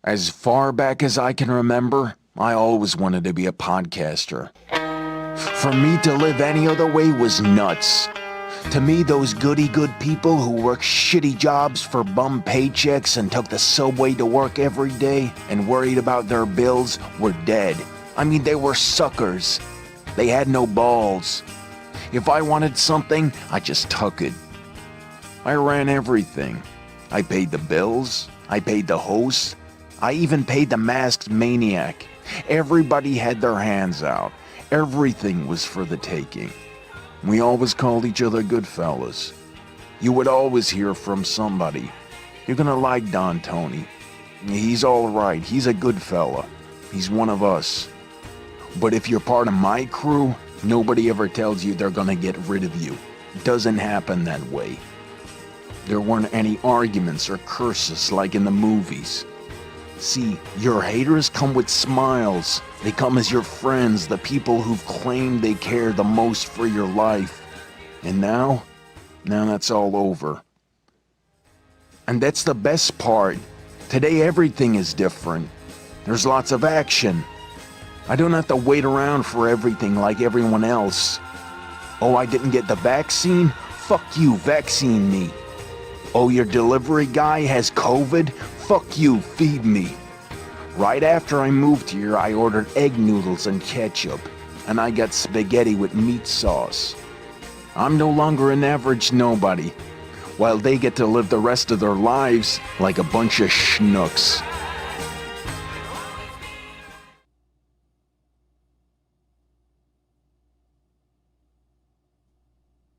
As far back as I can remember, I always wanted to be a podcaster. For me to live any other way was nuts. To me, those goody-good people who worked shitty jobs for bum paychecks and took the subway to work every day and worried about their bills were dead. I mean, they were suckers. They had no balls. If I wanted something, I just took it. I ran everything. I paid the bills. I paid the hosts. I even paid the masked maniac. Everybody had their hands out. Everything was for the taking. We always called each other good fellas. You would always hear from somebody. You're gonna like Don Tony. He's all right. He's a good fella. He's one of us. But if you're part of my crew, nobody ever tells you they're gonna get rid of you. It doesn't happen that way. There weren't any arguments or curses like in the movies. See, your haters come with smiles. They come as your friends, the people who've claimed they care the most for your life. And now that's all over. And that's the best part. Today everything is different. There's lots of action. I don't have to wait around for everything like everyone else. Oh, I didn't get the vaccine? Fuck you, vaccine me. Oh, your delivery guy has COVID? Fuck you, feed me. Right after I moved here, I ordered egg noodles and ketchup, and I got spaghetti with meat sauce. I'm no longer an average nobody, while they get to live the rest of their lives like a bunch of schnooks.